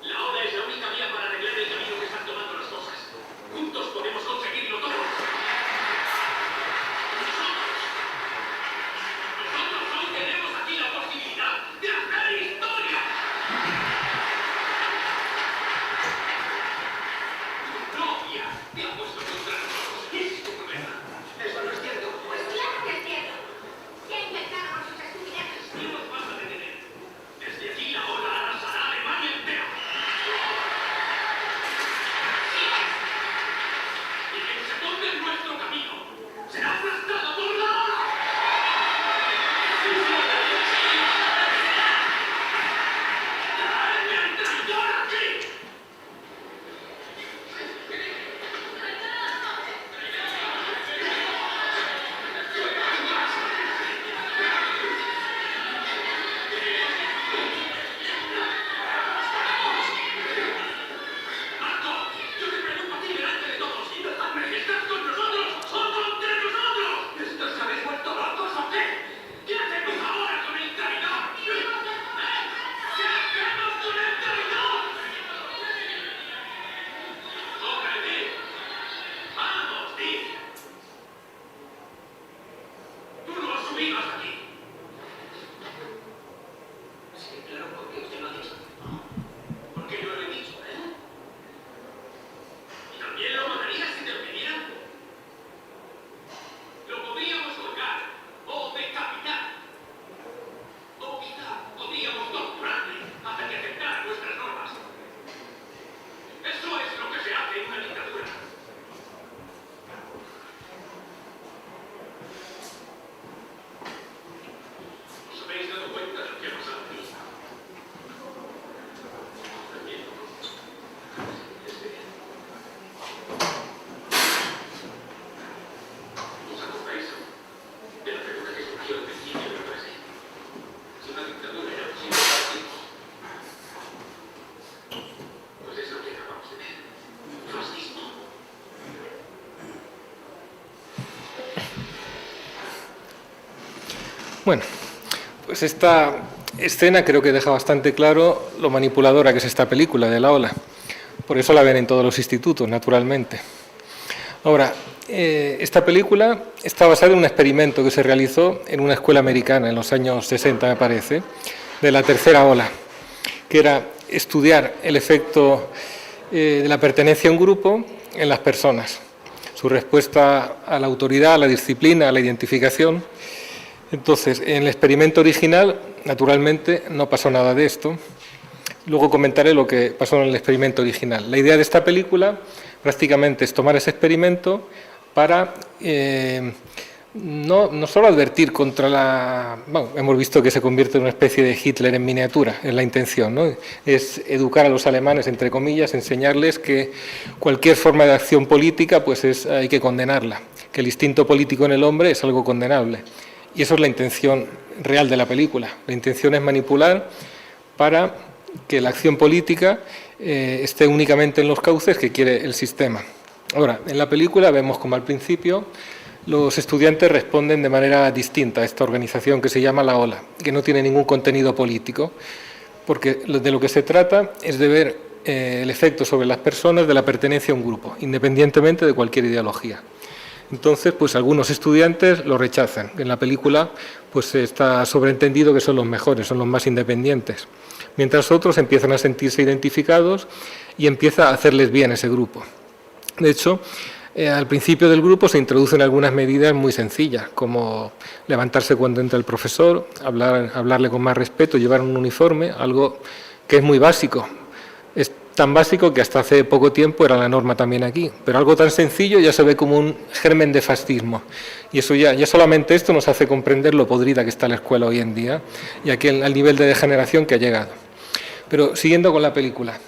La ola es la única vía para arreglar el camino que están tomando las cosas. Juntos podemos conseguirlo todo. Nosotros aún tenemos aquí la posibilidad de hacer historia. Tu novia te ha puesto contra nosotros. Ese es tu problema. Eso no es cierto. Pues claro que es cierto. ¿Qué inventaron sus estupideces? No nos vas a detener. Desde aquí la ola arrasará a Alemania entera. Y quien se ponga en nuestro camino será aplastado por la ola. ¡Traedme al traidor aquí! ¡Marco! ¡Yo te pregunto a ti delante de todos! ¡Dejadme! ¿Estás con nosotros o contra nosotros? ¿Estos habéis vuelto locos o qué? ¿Qué hacemos ahora con el traidor? ¿Qué hacemos con el traidor? ¡Hombre, di! ¡Vamos, di! ¡Tú lo has subido hasta aquí! Sí, claro, porque usted lo ha dicho. Porque yo lo he dicho, ¿eh? ¿Y también lo matarías si te lo pidieran? Lo podríamos colgar o decapitar. O quizá podríamos torturarle hasta que aceptara nuestras normas. Eso es lo que se hace en una dictadura. ¿Os habéis dado cuenta de lo que ha pasado aquí? También. ¿Os acordáis de la pregunta que surgió al principio de la clase? Si una dictadura era posible para los tiempos. Pues es lo que acabamos de ver. Fascismo. Bueno, pues esta escena creo que deja bastante claro lo manipuladora que es esta película de la ola. Por eso la ven en todos los institutos, naturalmente. Ahora, esta película está basada en un experimento que se realizó en una escuela americana en los años 60, me parece, de la tercera ola, que era estudiar el efecto de la pertenencia a un grupo en las personas, su respuesta a la autoridad, a la disciplina, a la identificación. Entonces, en el experimento original, naturalmente, no pasó nada de esto. Luego comentaré lo que pasó en el experimento original. La idea de esta película prácticamente es tomar ese experimento para no solo advertir contra la... Bueno, hemos visto que se convierte en una especie de Hitler en miniatura, es la intención, ¿no? Es educar a los alemanes, entre comillas, enseñarles que cualquier forma de acción política pues hay que condenarla, que el instinto político en el hombre es algo condenable Y eso es la intención real de la película. La intención es manipular para que la acción política esté únicamente en los cauces que quiere el sistema. Ahora, en la película vemos como al principio los estudiantes responden de manera distinta a esta organización que se llama La Ola, que no tiene ningún contenido político, porque de lo que se trata es de ver el efecto sobre las personas de la pertenencia a un grupo, independientemente de cualquier ideología. Entonces, pues algunos estudiantes lo rechazan. En la película pues está sobreentendido que son los mejores, son los más independientes, mientras otros empiezan a sentirse identificados y empieza a hacerles bien ese grupo. De hecho, al principio del grupo se introducen algunas medidas muy sencillas, como levantarse cuando entra el profesor, hablarle con más respeto, llevar un uniforme, algo que es muy básico. Es tan básico que hasta hace poco tiempo era la norma también aquí, pero algo tan sencillo ya se ve como un germen de fascismo. Y eso ya solamente esto nos hace comprender lo podrida que está la escuela hoy en día y aquí al nivel de degeneración que ha llegado. Pero siguiendo con la película,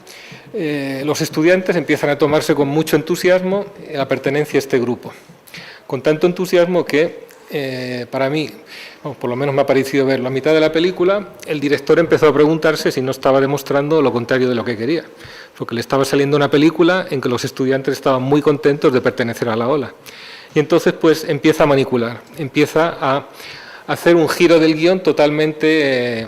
los estudiantes empiezan a tomarse con mucho entusiasmo la pertenencia a este grupo. Con tanto entusiasmo que para mí, por lo menos me ha parecido verlo a mitad de la película, el director empezó a preguntarse si no estaba demostrando lo contrario de lo que quería, porque le estaba saliendo una película en que los estudiantes estaban muy contentos de pertenecer a la ola. Y entonces pues empieza a manipular, empieza a hacer un giro del guión totalmente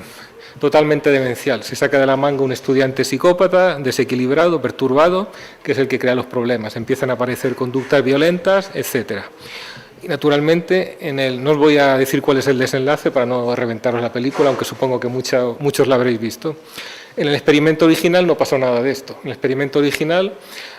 demencial. Se saca de la manga un estudiante psicópata, desequilibrado, perturbado, que es el que crea los problemas. Empiezan a aparecer conductas violentas, etcétera. Y naturalmente, no os voy a decir cuál es el desenlace para no reventaros la película, aunque supongo que muchos la habréis visto. En el experimento original no pasó nada de esto. En el experimento original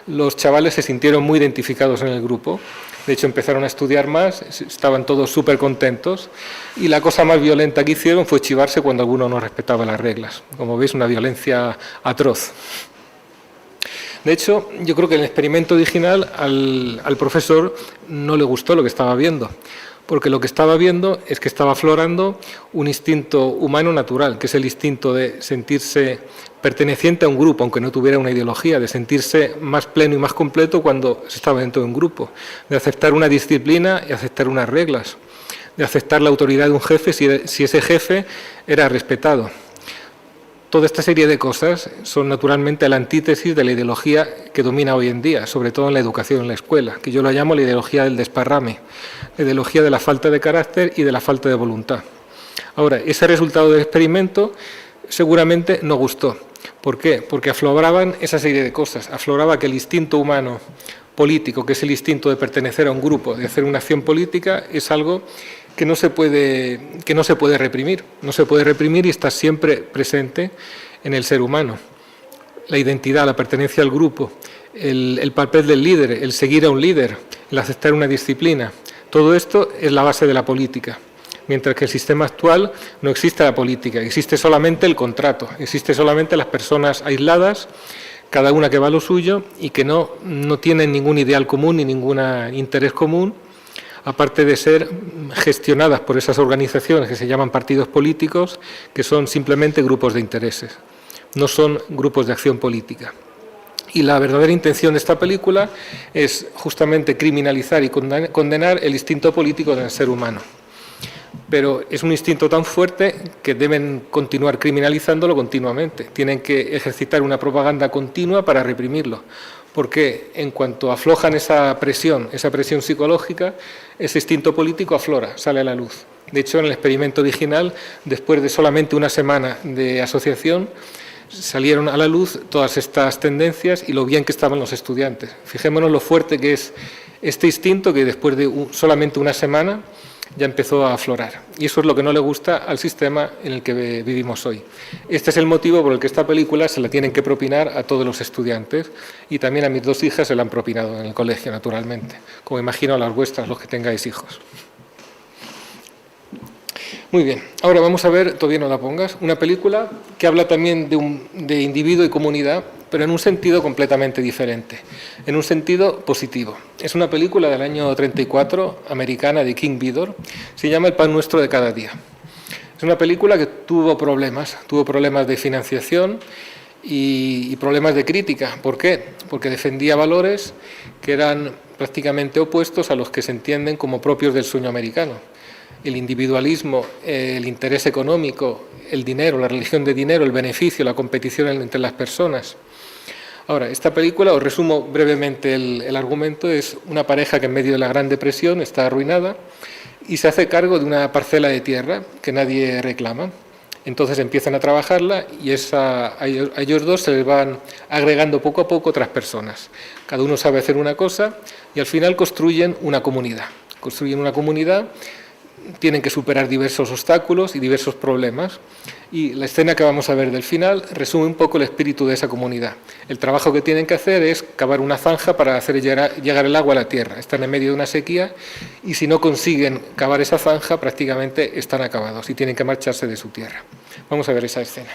los chavales se sintieron muy identificados en el grupo. De hecho, empezaron a estudiar más, estaban todos súper contentos y la cosa más violenta que hicieron fue chivarse cuando alguno no respetaba las reglas. Como veis, una violencia atroz. De hecho, yo creo que en el experimento original al profesor no le gustó lo que estaba viendo, porque lo que estaba viendo es que estaba aflorando un instinto humano natural, que es el instinto de sentirse perteneciente a un grupo, aunque no tuviera una ideología, de sentirse más pleno y más completo cuando se estaba dentro de un grupo, de aceptar una disciplina y aceptar unas reglas, de aceptar la autoridad de un jefe si ese jefe era respetado. Toda esta serie de cosas son naturalmente la antítesis de la ideología que domina hoy en día, sobre todo en la educación en la escuela, que yo lo llamo la ideología del desparrame, la ideología de la falta de carácter y de la falta de voluntad. Ahora, ese resultado del experimento seguramente no gustó. ¿Por qué? Porque afloraban esa serie de cosas, afloraba que el instinto humano político, que es el instinto de pertenecer a un grupo, de hacer una acción política, es algo que no se puede reprimir. No se puede reprimir y está siempre presente en el ser humano. La identidad, la pertenencia al grupo, el papel del líder, el seguir a un líder, el aceptar una disciplina, todo esto es la base de la política. Mientras que en el sistema actual no existe la política, existe solamente el contrato, existe solamente las personas aisladas, cada una que va a lo suyo y que no tienen ningún ideal común ni ningún interés común, aparte de ser gestionadas por esas organizaciones que se llaman partidos políticos, que son simplemente grupos de intereses, no son grupos de acción política. Y la verdadera intención de esta película es justamente criminalizar y condenar el instinto político del ser humano. Pero es un instinto tan fuerte que deben continuar criminalizándolo continuamente. Tienen que ejercitar una propaganda continua para reprimirlo. Porque en cuanto aflojan esa presión psicológica, ese instinto político aflora, sale a la luz. De hecho, en el experimento original, después de solamente una semana de asociación, salieron a la luz todas estas tendencias y lo bien que estaban los estudiantes. Fijémonos lo fuerte que es este instinto que después de solamente una semana ya empezó a aflorar. Y eso es lo que no le gusta al sistema en el que vivimos hoy. Este es el motivo por el que esta película se la tienen que propinar a todos los estudiantes y también a mis dos hijas se la han propinado en el colegio, naturalmente, como imagino a las vuestras, los que tengáis hijos. Muy bien, ahora vamos a ver, todavía no la pongas, una película que habla también de individuo y comunidad, pero en un sentido completamente diferente, en un sentido positivo. Es una película del año 34, americana, de King Vidor, se llama El pan nuestro de cada día. Es una película que tuvo problemas de financiación y problemas de crítica. ¿Por qué? Porque defendía valores que eran prácticamente opuestos a los que se entienden como propios del sueño americano. el individualismo, el interés económico, el dinero, la religión de dinero, el beneficio, la competición entre las personas. Ahora, esta película, os resumo brevemente el argumento, es una pareja que en medio de la Gran Depresión está arruinada y se hace cargo de una parcela de tierra que nadie reclama. Entonces empiezan a trabajarla y a ellos dos se les van agregando poco a poco otras personas. Cada uno sabe hacer una cosa y al final construyen una comunidad. Construyen una comunidad, tienen que superar diversos obstáculos y diversos problemas. Y la escena que vamos a ver del final resume un poco el espíritu de esa comunidad. El trabajo que tienen que hacer es cavar una zanja para hacer llegar el agua a la tierra. Están en medio de una sequía y si no consiguen cavar esa zanja prácticamente están acabados y tienen que marcharse de su tierra. Vamos a ver esa escena.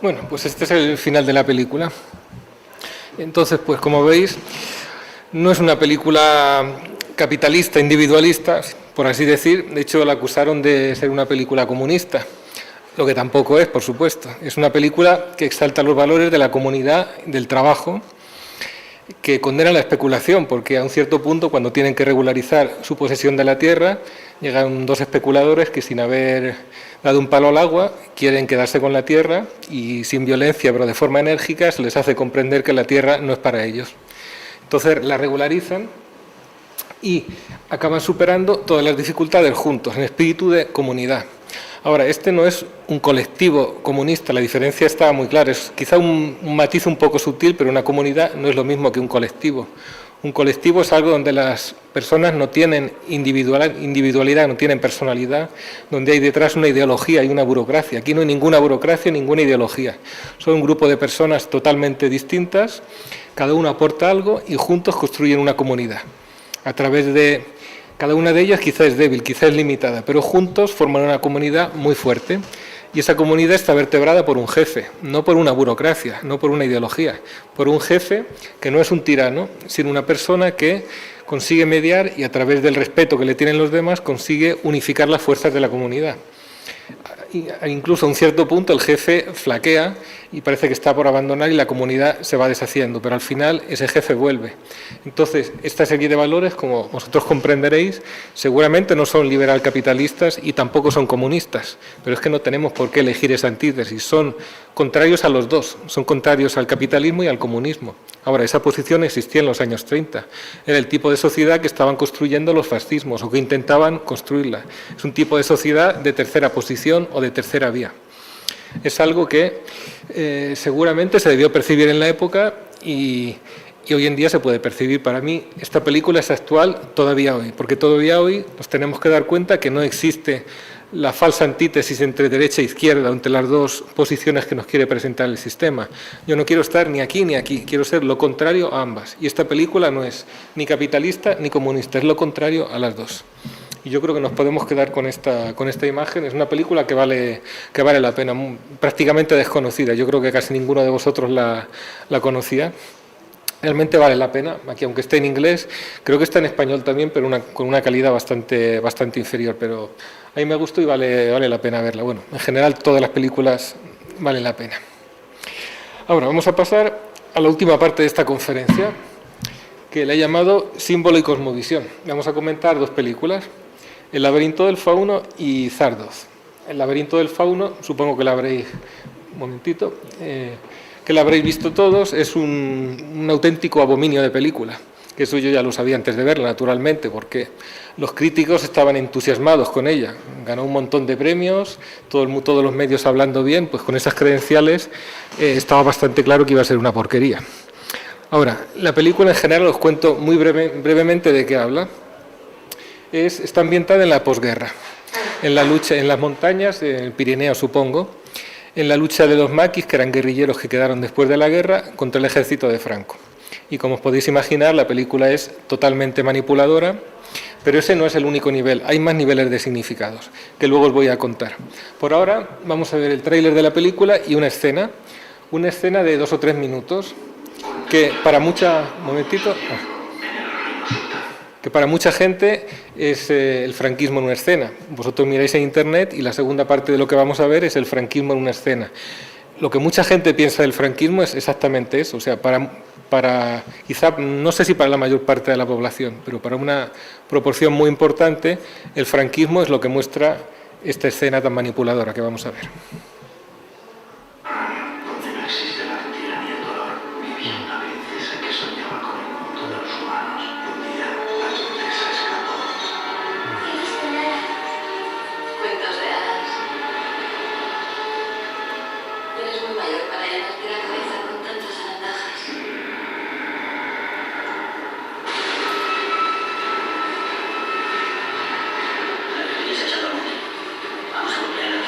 Bueno, pues este es el final de la película. Entonces, pues como veis, no es una película capitalista, individualista, por así decir. De hecho, la acusaron de ser una película comunista, lo que tampoco es, por supuesto. Es una película que exalta los valores de la comunidad, del trabajo, que condena la especulación, porque a un cierto punto, cuando tienen que regularizar su posesión de la tierra, llegan dos especuladores que, sin haber dado un palo al agua, quieren quedarse con la tierra y, sin violencia, pero de forma enérgica, se les hace comprender que la tierra no es para ellos. Entonces la regularizan y acaban superando todas las dificultades juntos, en espíritu de comunidad. Ahora, este no es un colectivo comunista, la diferencia está muy clara, es quizá un matiz un poco sutil, pero una comunidad no es lo mismo que un colectivo. Un colectivo es algo donde las personas no tienen individualidad, no tienen personalidad, donde hay detrás una ideología y una burocracia. Aquí no hay ninguna burocracia, ninguna ideología. Son un grupo de personas totalmente distintas, cada uno aporta algo y juntos construyen una comunidad. A través de cada una de ellas quizá es débil, quizá es limitada, pero juntos forman una comunidad muy fuerte. Y esa comunidad está vertebrada por un jefe, no por una burocracia, no por una ideología, por un jefe que no es un tirano, sino una persona que consigue mediar y, a través del respeto que le tienen los demás, consigue unificar las fuerzas de la comunidad. Incluso a un cierto punto el jefe flaquea y parece que está por abandonar y la comunidad se va deshaciendo, pero al final ese jefe vuelve. Entonces, esta serie de valores, como vosotros comprenderéis, seguramente no son liberal capitalistas y tampoco son comunistas, pero es que no tenemos por qué elegir esa antítesis, son contrarios a los dos, son contrarios al capitalismo y al comunismo. Ahora, esa posición existía en los años 30, era el tipo de sociedad que estaban construyendo los fascismos o que intentaban construirla. Es un tipo de sociedad de tercera posición o de tercera vía. Es algo que seguramente se debió percibir en la época y hoy en día se puede percibir. Para mí esta película es actual todavía hoy, porque todavía hoy nos tenemos que dar cuenta que no existe la falsa antítesis entre derecha e izquierda, entre las dos posiciones que nos quiere presentar el sistema. Yo no quiero estar ni aquí ni aquí, quiero ser lo contrario a ambas. Y esta película no es ni capitalista ni comunista, es lo contrario a las dos. Y yo creo que nos podemos quedar con esta imagen. Es una película que vale la pena, prácticamente desconocida. Yo creo que casi ninguno de vosotros la conocía. Realmente vale la pena. Aquí, aunque esté en inglés, creo que está en español también, pero con una calidad bastante inferior. Pero a mí me gustó y vale la pena verla. Bueno, en general todas las películas valen la pena. Ahora vamos a pasar a la última parte de esta conferencia, que le he llamado Símbolo y Cosmovisión. Vamos a comentar dos películas: El laberinto del fauno y Zardoz. El laberinto del fauno, supongo que la habréis... Un momentito... que la habréis visto todos, es un auténtico abominio de película, que eso yo ya lo sabía antes de verla, naturalmente, porque los críticos estaban entusiasmados con ella, ganó un montón de premios, todos los medios hablando bien, pues con esas credenciales estaba bastante claro que iba a ser una porquería. Ahora, la película en general os cuento muy brevemente de qué habla. Está ambientada en la posguerra, en la lucha en las montañas, en el Pirineo supongo, en la lucha de los maquis, que eran guerrilleros que quedaron después de la guerra, contra el ejército de Franco. Y como os podéis imaginar, la película es totalmente manipuladora, pero ese no es el único nivel, hay más niveles de significados, que luego os voy a contar. Por ahora vamos a ver el tráiler de la película y una escena de 2 o 3 minutos, que para mucha gente es el franquismo en una escena. Vosotros miráis en internet y la segunda parte de lo que vamos a ver es el franquismo en una escena. Lo que mucha gente piensa del franquismo es exactamente eso, o sea, quizá, no sé si para la mayor parte de la población, pero para una proporción muy importante, el franquismo es lo que muestra esta escena tan manipuladora que vamos a ver. Donde no existe la mentira ni el dolor, vivía una princesa que soñaba con el mundo de los humanos. Un día, la princesa escapó. Cuentos de hadas. Eres muy mayor para llenarte la cabeza con tantas zarandajas. La que tenéis echando al monte. Vamos a volver a la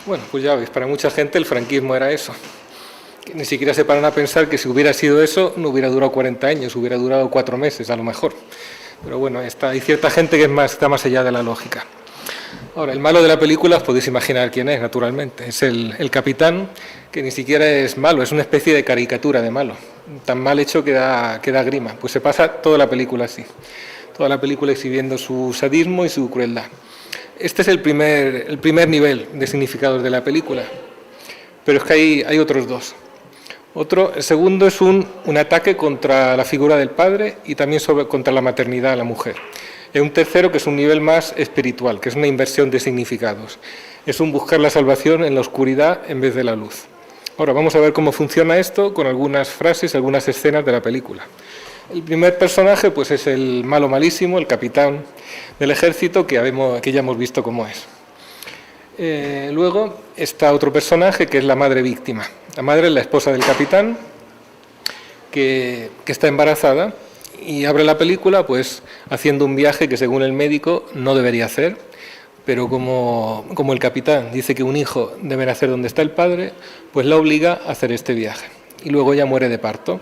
Bueno, pues ya veis, para mucha gente el franquismo era eso. Que ni siquiera se paran a pensar que si hubiera sido eso, no hubiera durado 40 años, hubiera durado 4 meses a lo mejor. Pero bueno, hay cierta gente que está más allá de la lógica. Ahora, el malo de la película, os podéis imaginar quién es, naturalmente. Es el capitán, que ni siquiera es malo, es una especie de caricatura de malo. Tan mal hecho que da grima. Pues se pasa toda la película así. Toda la película exhibiendo su sadismo y su crueldad. Este es el primer nivel de significados de la película. Pero es que hay otros dos. El segundo es un ataque contra la figura del padre y también contra la maternidad de la mujer. Y un tercero que es un nivel más espiritual, que es una inversión de significados. Es un buscar la salvación en la oscuridad en vez de la luz. Ahora vamos a ver cómo funciona esto con algunas frases, algunas escenas de la película. El primer personaje pues es el malo malísimo, el capitán del ejército, que ya hemos visto cómo es. Luego está otro personaje que es la madre víctima. La madre es la esposa del capitán, que está embarazada y abre la película pues haciendo un viaje que según el médico no debería hacer, pero como el capitán dice que un hijo debe nacer donde está el padre, pues la obliga a hacer este viaje. Y luego ella muere de parto,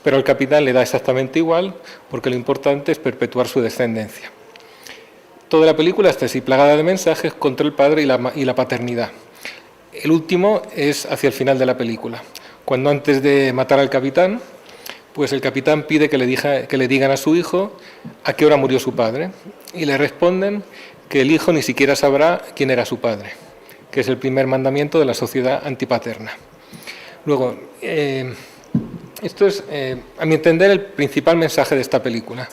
pero al capitán le da exactamente igual porque lo importante es perpetuar su descendencia. Toda la película está así plagada de mensajes contra el padre y la paternidad. El último es hacia el final de la película, cuando antes de matar al capitán, pues el capitán pide que le digan a su hijo a qué hora murió su padre y le responden que el hijo ni siquiera sabrá quién era su padre, que es el primer mandamiento de la sociedad antipaterna. Luego, esto es, a mi entender, el principal mensaje de esta película.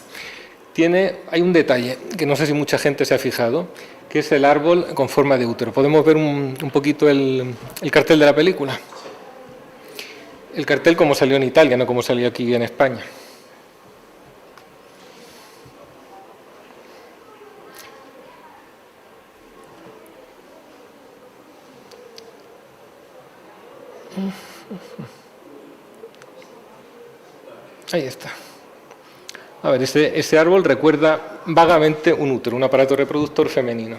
Hay un detalle que no sé si mucha gente se ha fijado, que es el árbol con forma de útero. ¿Podemos ver un poquito el cartel de la película? El cartel como salió en Italia, no como salió aquí en España. Ahí está. A ver, ese árbol recuerda vagamente un útero, un aparato reproductor femenino.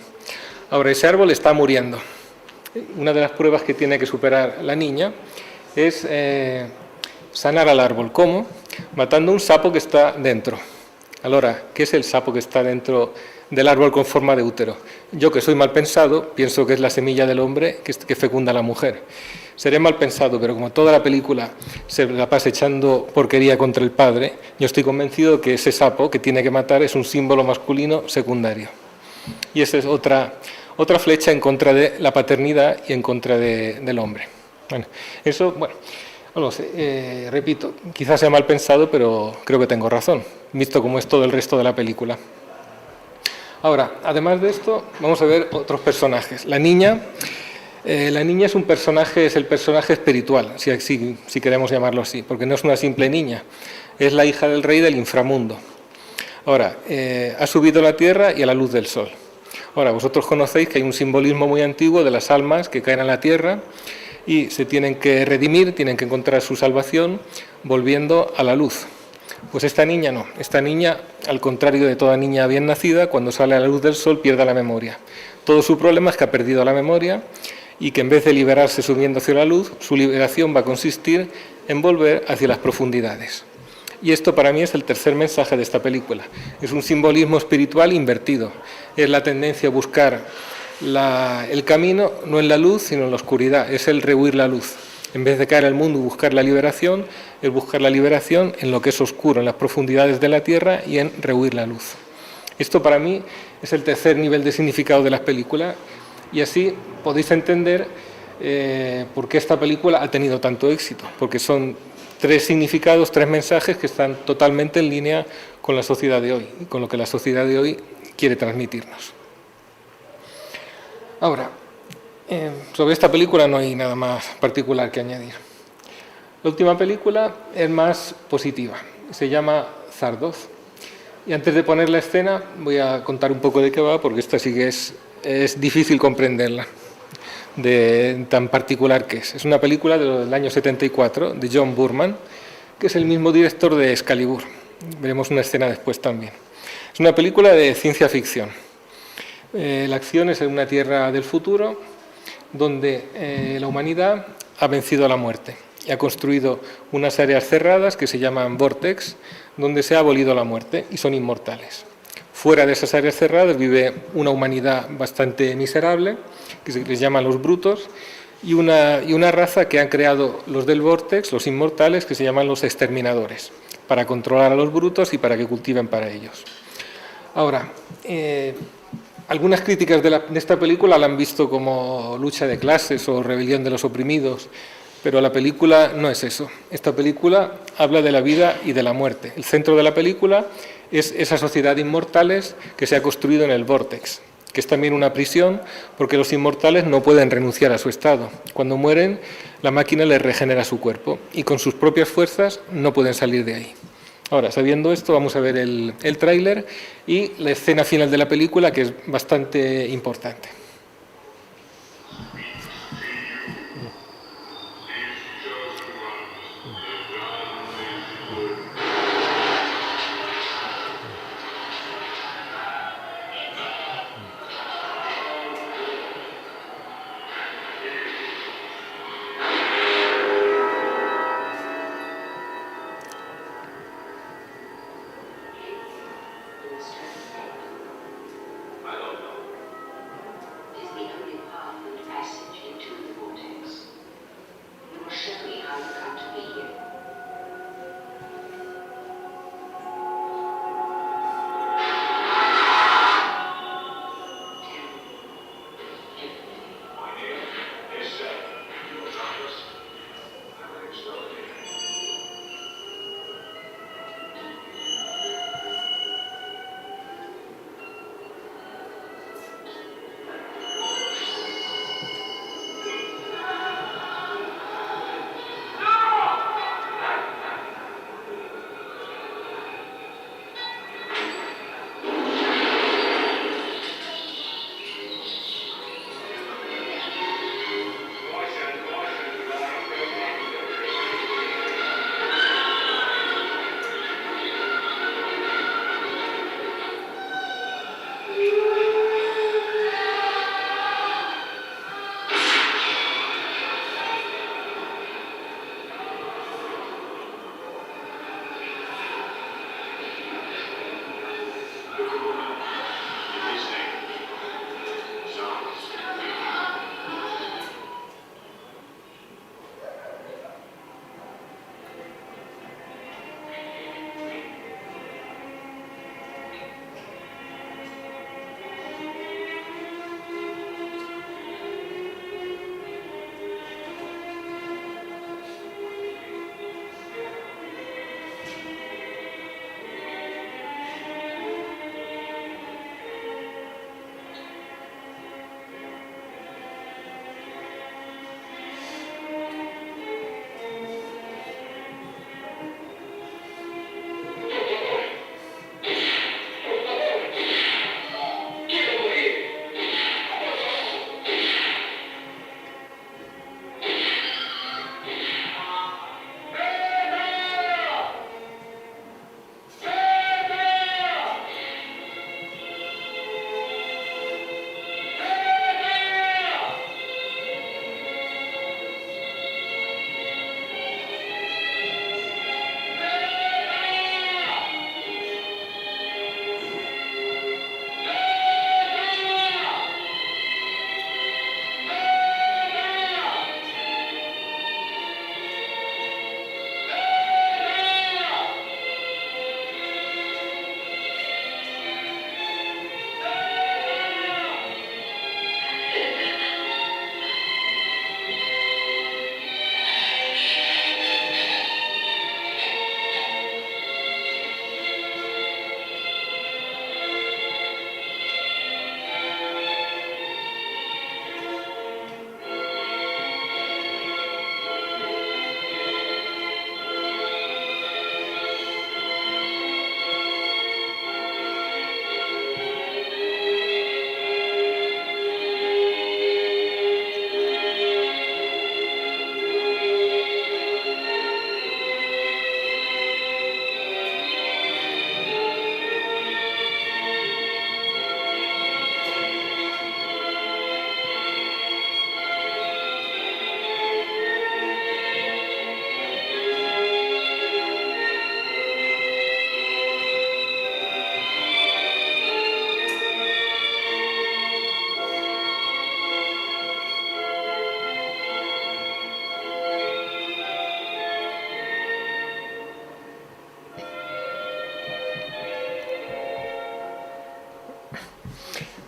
Ahora, ese árbol está muriendo. Una de las pruebas que tiene que superar la niña es sanar al árbol. ¿Cómo? Matando un sapo que está dentro. Ahora, ¿qué es el sapo que está dentro del árbol con forma de útero? Yo, que soy mal pensado, pienso que es la semilla del hombre que fecunda a la mujer. Seré mal pensado, pero como toda la película se la pasa echando porquería contra el padre, yo estoy convencido que ese sapo que tiene que matar es un símbolo masculino secundario. Y esa es otra flecha en contra de la paternidad y en contra del hombre. Bueno, eso, no lo sé, repito, quizás sea mal pensado, pero creo que tengo razón, visto cómo es todo el resto de la película. Ahora, además de esto, vamos a ver otros personajes. La niña es el personaje espiritual, si queremos llamarlo así, porque no es una simple niña, es la hija del rey del inframundo. Ahora, ha subido a la tierra y a la luz del sol. Ahora, vosotros conocéis que hay un simbolismo muy antiguo de las almas que caen a la tierra y se tienen que redimir, tienen que encontrar su salvación volviendo a la luz. Pues esta niña no, esta niña, al contrario de toda niña bien nacida, cuando sale a la luz del sol pierde la memoria. Todo su problema es que ha perdido la memoria y que en vez de liberarse subiendo hacia la luz, su liberación va a consistir en volver hacia las profundidades. Y esto para mí es el tercer mensaje de esta película. Es un simbolismo espiritual invertido. Es la tendencia a buscar el camino no en la luz, sino en la oscuridad. Es el rehuir la luz. En vez de caer al mundo y buscar la liberación, es buscar la liberación en lo que es oscuro, en las profundidades de la tierra y en rehuir la luz. Esto para mí es el tercer nivel de significado de la película y así podéis entender por qué esta película ha tenido tanto éxito, porque son 3 significados, 3 mensajes que están totalmente en línea con la sociedad de hoy y con lo que la sociedad de hoy quiere transmitirnos. Ahora, sobre esta película no hay nada más particular que añadir. La última película es más positiva, se llama Zardoz. Y antes de poner la escena voy a contar un poco de qué va, porque esta sí que es difícil comprenderla, de tan particular que es. Es una película del año 74 de John Boorman, que es el mismo director de Excalibur. Veremos una escena después también. Es una película de ciencia ficción. La acción es en una tierra del futuro. donde la humanidad ha vencido a la muerte y ha construido unas áreas cerradas que se llaman vórtex, donde se ha abolido la muerte y son inmortales. Fuera de esas áreas cerradas vive una humanidad bastante miserable, que se les llaman los brutos, y una raza que han creado los del vórtex, los inmortales, que se llaman los exterminadores, para controlar a los brutos y para que cultiven para ellos. Ahora, algunas críticas de esta película la han visto como lucha de clases o rebelión de los oprimidos, pero la película no es eso. Esta película habla de la vida y de la muerte. El centro de la película es esa sociedad de inmortales que se ha construido en el vórtex, que es también una prisión porque los inmortales no pueden renunciar a su estado. Cuando mueren, la máquina les regenera su cuerpo y con sus propias fuerzas no pueden salir de ahí. Ahora, sabiendo esto, vamos a ver el tráiler y la escena final de la película, que es bastante importante. I don't know.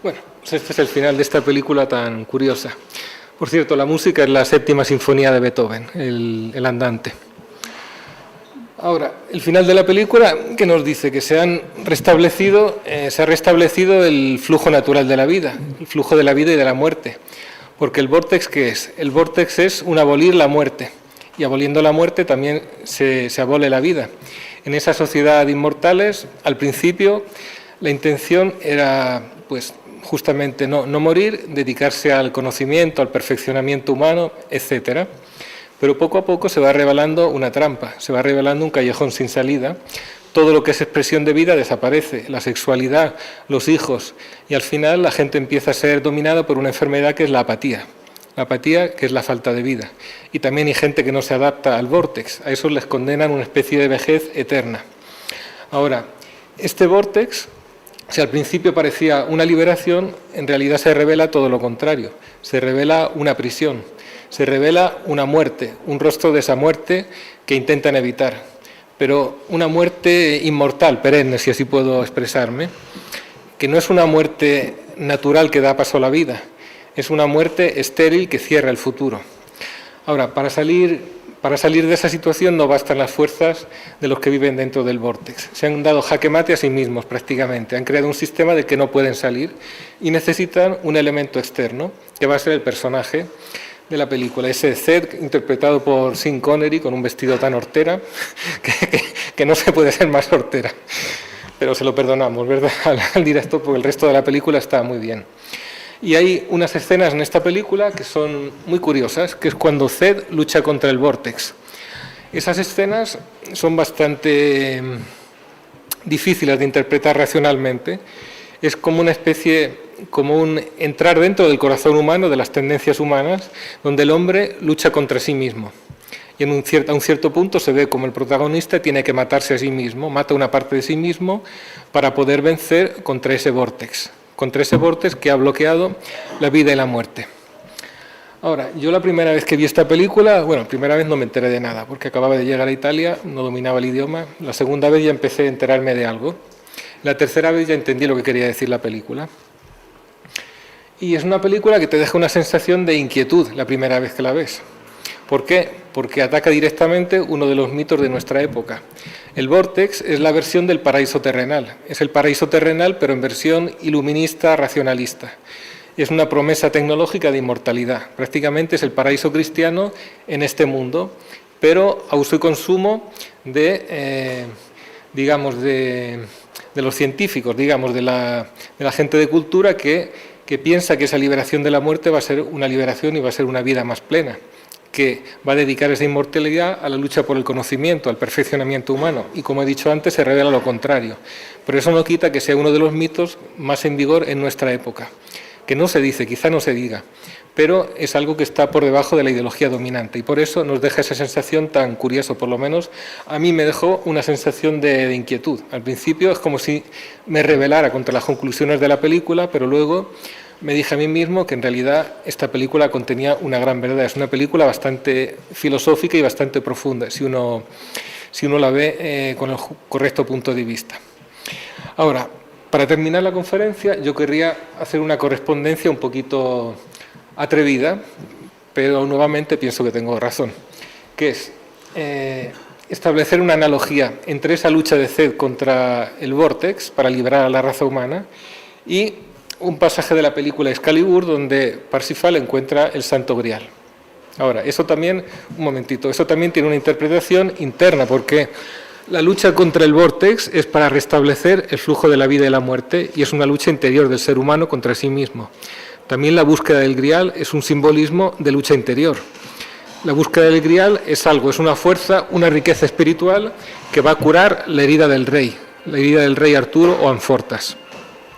Bueno, pues este es el final de esta película tan curiosa. Por cierto, la música es la séptima sinfonía de Beethoven, el Andante. Ahora, el final de la película, que nos dice que se ha restablecido el flujo natural de la vida, el flujo de la vida y de la muerte. Porque el vórtex, ¿qué es? El vórtex es un abolir la muerte. Y aboliendo la muerte también se abole la vida. En esa sociedad de inmortales, al principio, la intención era, pues, justamente no morir, dedicarse al conocimiento, al perfeccionamiento humano, etc. Pero poco a poco se va revelando una trampa, se va revelando un callejón sin salida. Todo lo que es expresión de vida desaparece, la sexualidad, los hijos, y al final la gente empieza a ser dominada por una enfermedad que es la apatía. La apatía, que es la falta de vida. Y también hay gente que no se adapta al vórtex, a esos les condenan una especie de vejez eterna. Ahora, este vórtex, si al principio parecía una liberación, en realidad se revela todo lo contrario. Se revela una prisión, se revela una muerte, un rostro de esa muerte que intentan evitar. Pero una muerte inmortal, perenne, si así puedo expresarme, que no es una muerte natural que da paso a la vida, es una muerte estéril que cierra el futuro. Ahora, para salir de esa situación no bastan las fuerzas de los que viven dentro del vórtex. Se han dado jaque mate a sí mismos prácticamente, han creado un sistema del que no pueden salir y necesitan un elemento externo, que va a ser el personaje de la película, ese Zed interpretado por Sean Connery con un vestido tan hortera que no se puede ser más hortera, pero se lo perdonamos, ¿verdad?, al director, porque el resto de la película está muy bien. Y hay unas escenas en esta película que son muy curiosas, que es cuando Zed lucha contra el vórtex. Esas escenas son bastante difíciles de interpretar racionalmente. Es como una especie, como un entrar dentro del corazón humano, de las tendencias humanas, donde el hombre lucha contra sí mismo. Y a un cierto punto se ve como el protagonista tiene que matarse a sí mismo, mata una parte de sí mismo para poder vencer contra ese vórtex que ha bloqueado la vida y la muerte. Ahora, yo la primera vez que vi esta película, bueno, primera vez no me enteré de nada, porque acababa de llegar a Italia, no dominaba el idioma. La segunda vez ya empecé a enterarme de algo. La tercera vez ya entendí lo que quería decir la película. Y es una película que te deja una sensación de inquietud la primera vez que la ves. ¿Por qué? Porque ataca directamente uno de los mitos de nuestra época. El vórtex es la versión del paraíso terrenal. Es el paraíso terrenal, pero en versión iluminista, racionalista. Es una promesa tecnológica de inmortalidad. Prácticamente es el paraíso cristiano en este mundo, pero a uso y consumo de los científicos, digamos, de la gente de cultura que piensa que esa liberación de la muerte va a ser una liberación y va a ser una vida más plena, que va a dedicar esa inmortalidad a la lucha por el conocimiento, al perfeccionamiento humano, y como he dicho antes, se revela lo contrario. Pero eso no quita que sea uno de los mitos más en vigor en nuestra época, que no se dice, quizá no se diga, pero es algo que está por debajo de la ideología dominante, y por eso nos deja esa sensación tan curiosa, por lo menos a mí me dejó una sensación de inquietud. Al principio es como si me rebelara contra las conclusiones de la película, pero luego me dije a mí mismo que en realidad esta película contenía una gran verdad. Es una película bastante filosófica y bastante profunda, si uno la ve con el correcto punto de vista. Ahora, para terminar la conferencia, yo querría hacer una correspondencia un poquito atrevida, pero nuevamente pienso que tengo razón, que es establecer una analogía entre esa lucha de Zed contra el vórtex para liberar a la raza humana y un pasaje de la película Excalibur donde Parsifal encuentra el Santo Grial. Ahora, eso también tiene una interpretación interna, porque la lucha contra el vórtex es para restablecer el flujo de la vida y la muerte, y es una lucha interior del ser humano contra sí mismo. También la búsqueda del Grial es un simbolismo de lucha interior. La búsqueda del Grial es una fuerza, una riqueza espiritual que va a curar la herida del rey Arturo o Anfortas.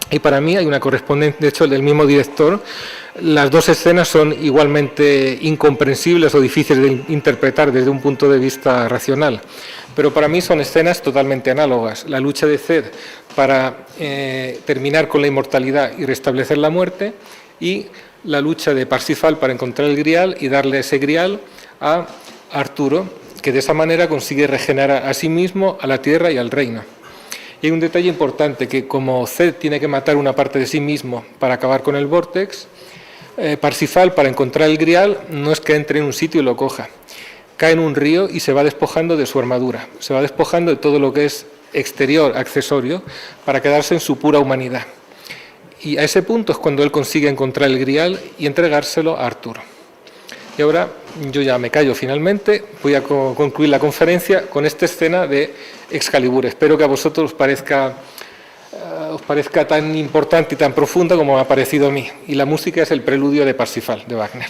Y para mí hay una correspondencia, de hecho, del mismo director. Las dos escenas son igualmente incomprensibles o difíciles de interpretar desde un punto de vista racional, pero para mí son escenas totalmente análogas. La lucha de Zed para terminar con la inmortalidad y restablecer la muerte, y la lucha de Parsifal para encontrar el Grial y darle ese Grial a Arturo, que de esa manera consigue regenerar a sí mismo, a la tierra y al reino. Y hay un detalle importante, que como Zed tiene que matar una parte de sí mismo para acabar con el Vórtex, Parsifal, para encontrar el Grial, no es que entre en un sitio y lo coja. Cae en un río y se va despojando de su armadura, se va despojando de todo lo que es exterior, accesorio, para quedarse en su pura humanidad. Y a ese punto es cuando él consigue encontrar el Grial y entregárselo a Arturo. Y ahora yo ya me callo finalmente, voy a concluir la conferencia con esta escena de Excalibur. Espero que a vosotros os parezca tan importante y tan profunda como me ha parecido a mí. Y la música es el preludio de Parsifal, de Wagner.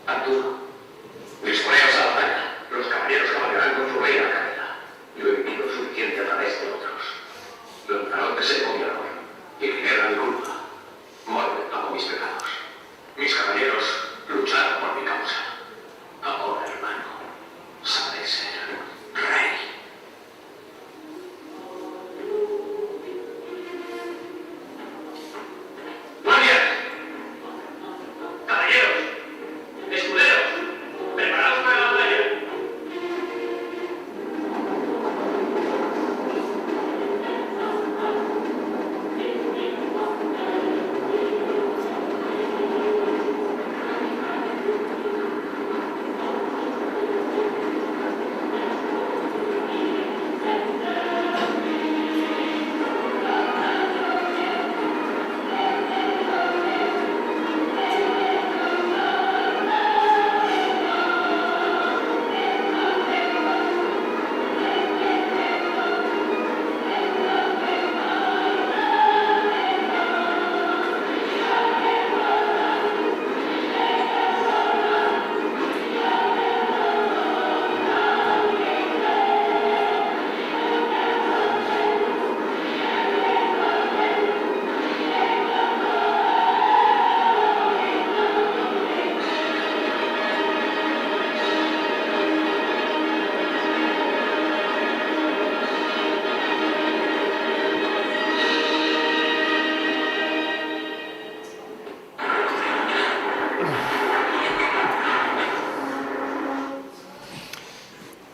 Arturo, disponeos a la batalla. Los caballeros cabalgarán con su rey a la carrera. Yo he vivido lo suficiente a través de otros. Lanzarote se odiaron y Ginebra mi culpa. Muerte pagó mis pecados. Mis caballeros lucharon por mi causa. Ahora, hermano, sabes ser rey. ¡Guardias! ¡Caballeros! ¡Escuderos!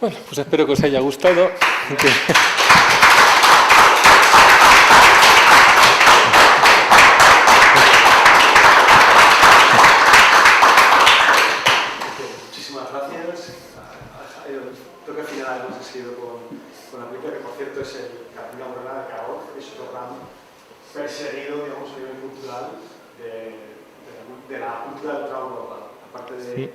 Bueno, pues espero que os haya gustado. Muchísimas gracias. Creo que al final hemos decidido con la película, que por cierto es el Carmina Burana de Caraboc, que es otro gran perseguido, digamos, a nivel cultural de la cultura de toda Europa, aparte del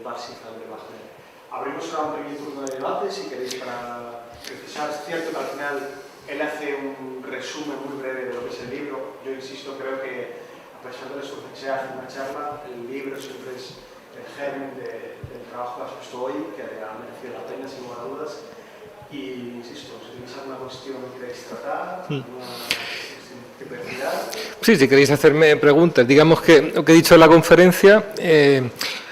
Parsifal de Wagner. Abrimos ahora un pequeño turno de debate, si queréis, para precisar. Es cierto que al final él hace un resumen muy breve de lo que es el libro. Yo insisto, creo que a pesar de eso que se hace una charla, el libro siempre es el germen del trabajo que has puesto hoy, que ha merecido la pena, sin lugar a dudas. Y insisto, si tenéis alguna cuestión que queréis tratar, alguna diversidad. Sí, si queréis hacerme preguntas. Digamos que lo que he dicho en la conferencia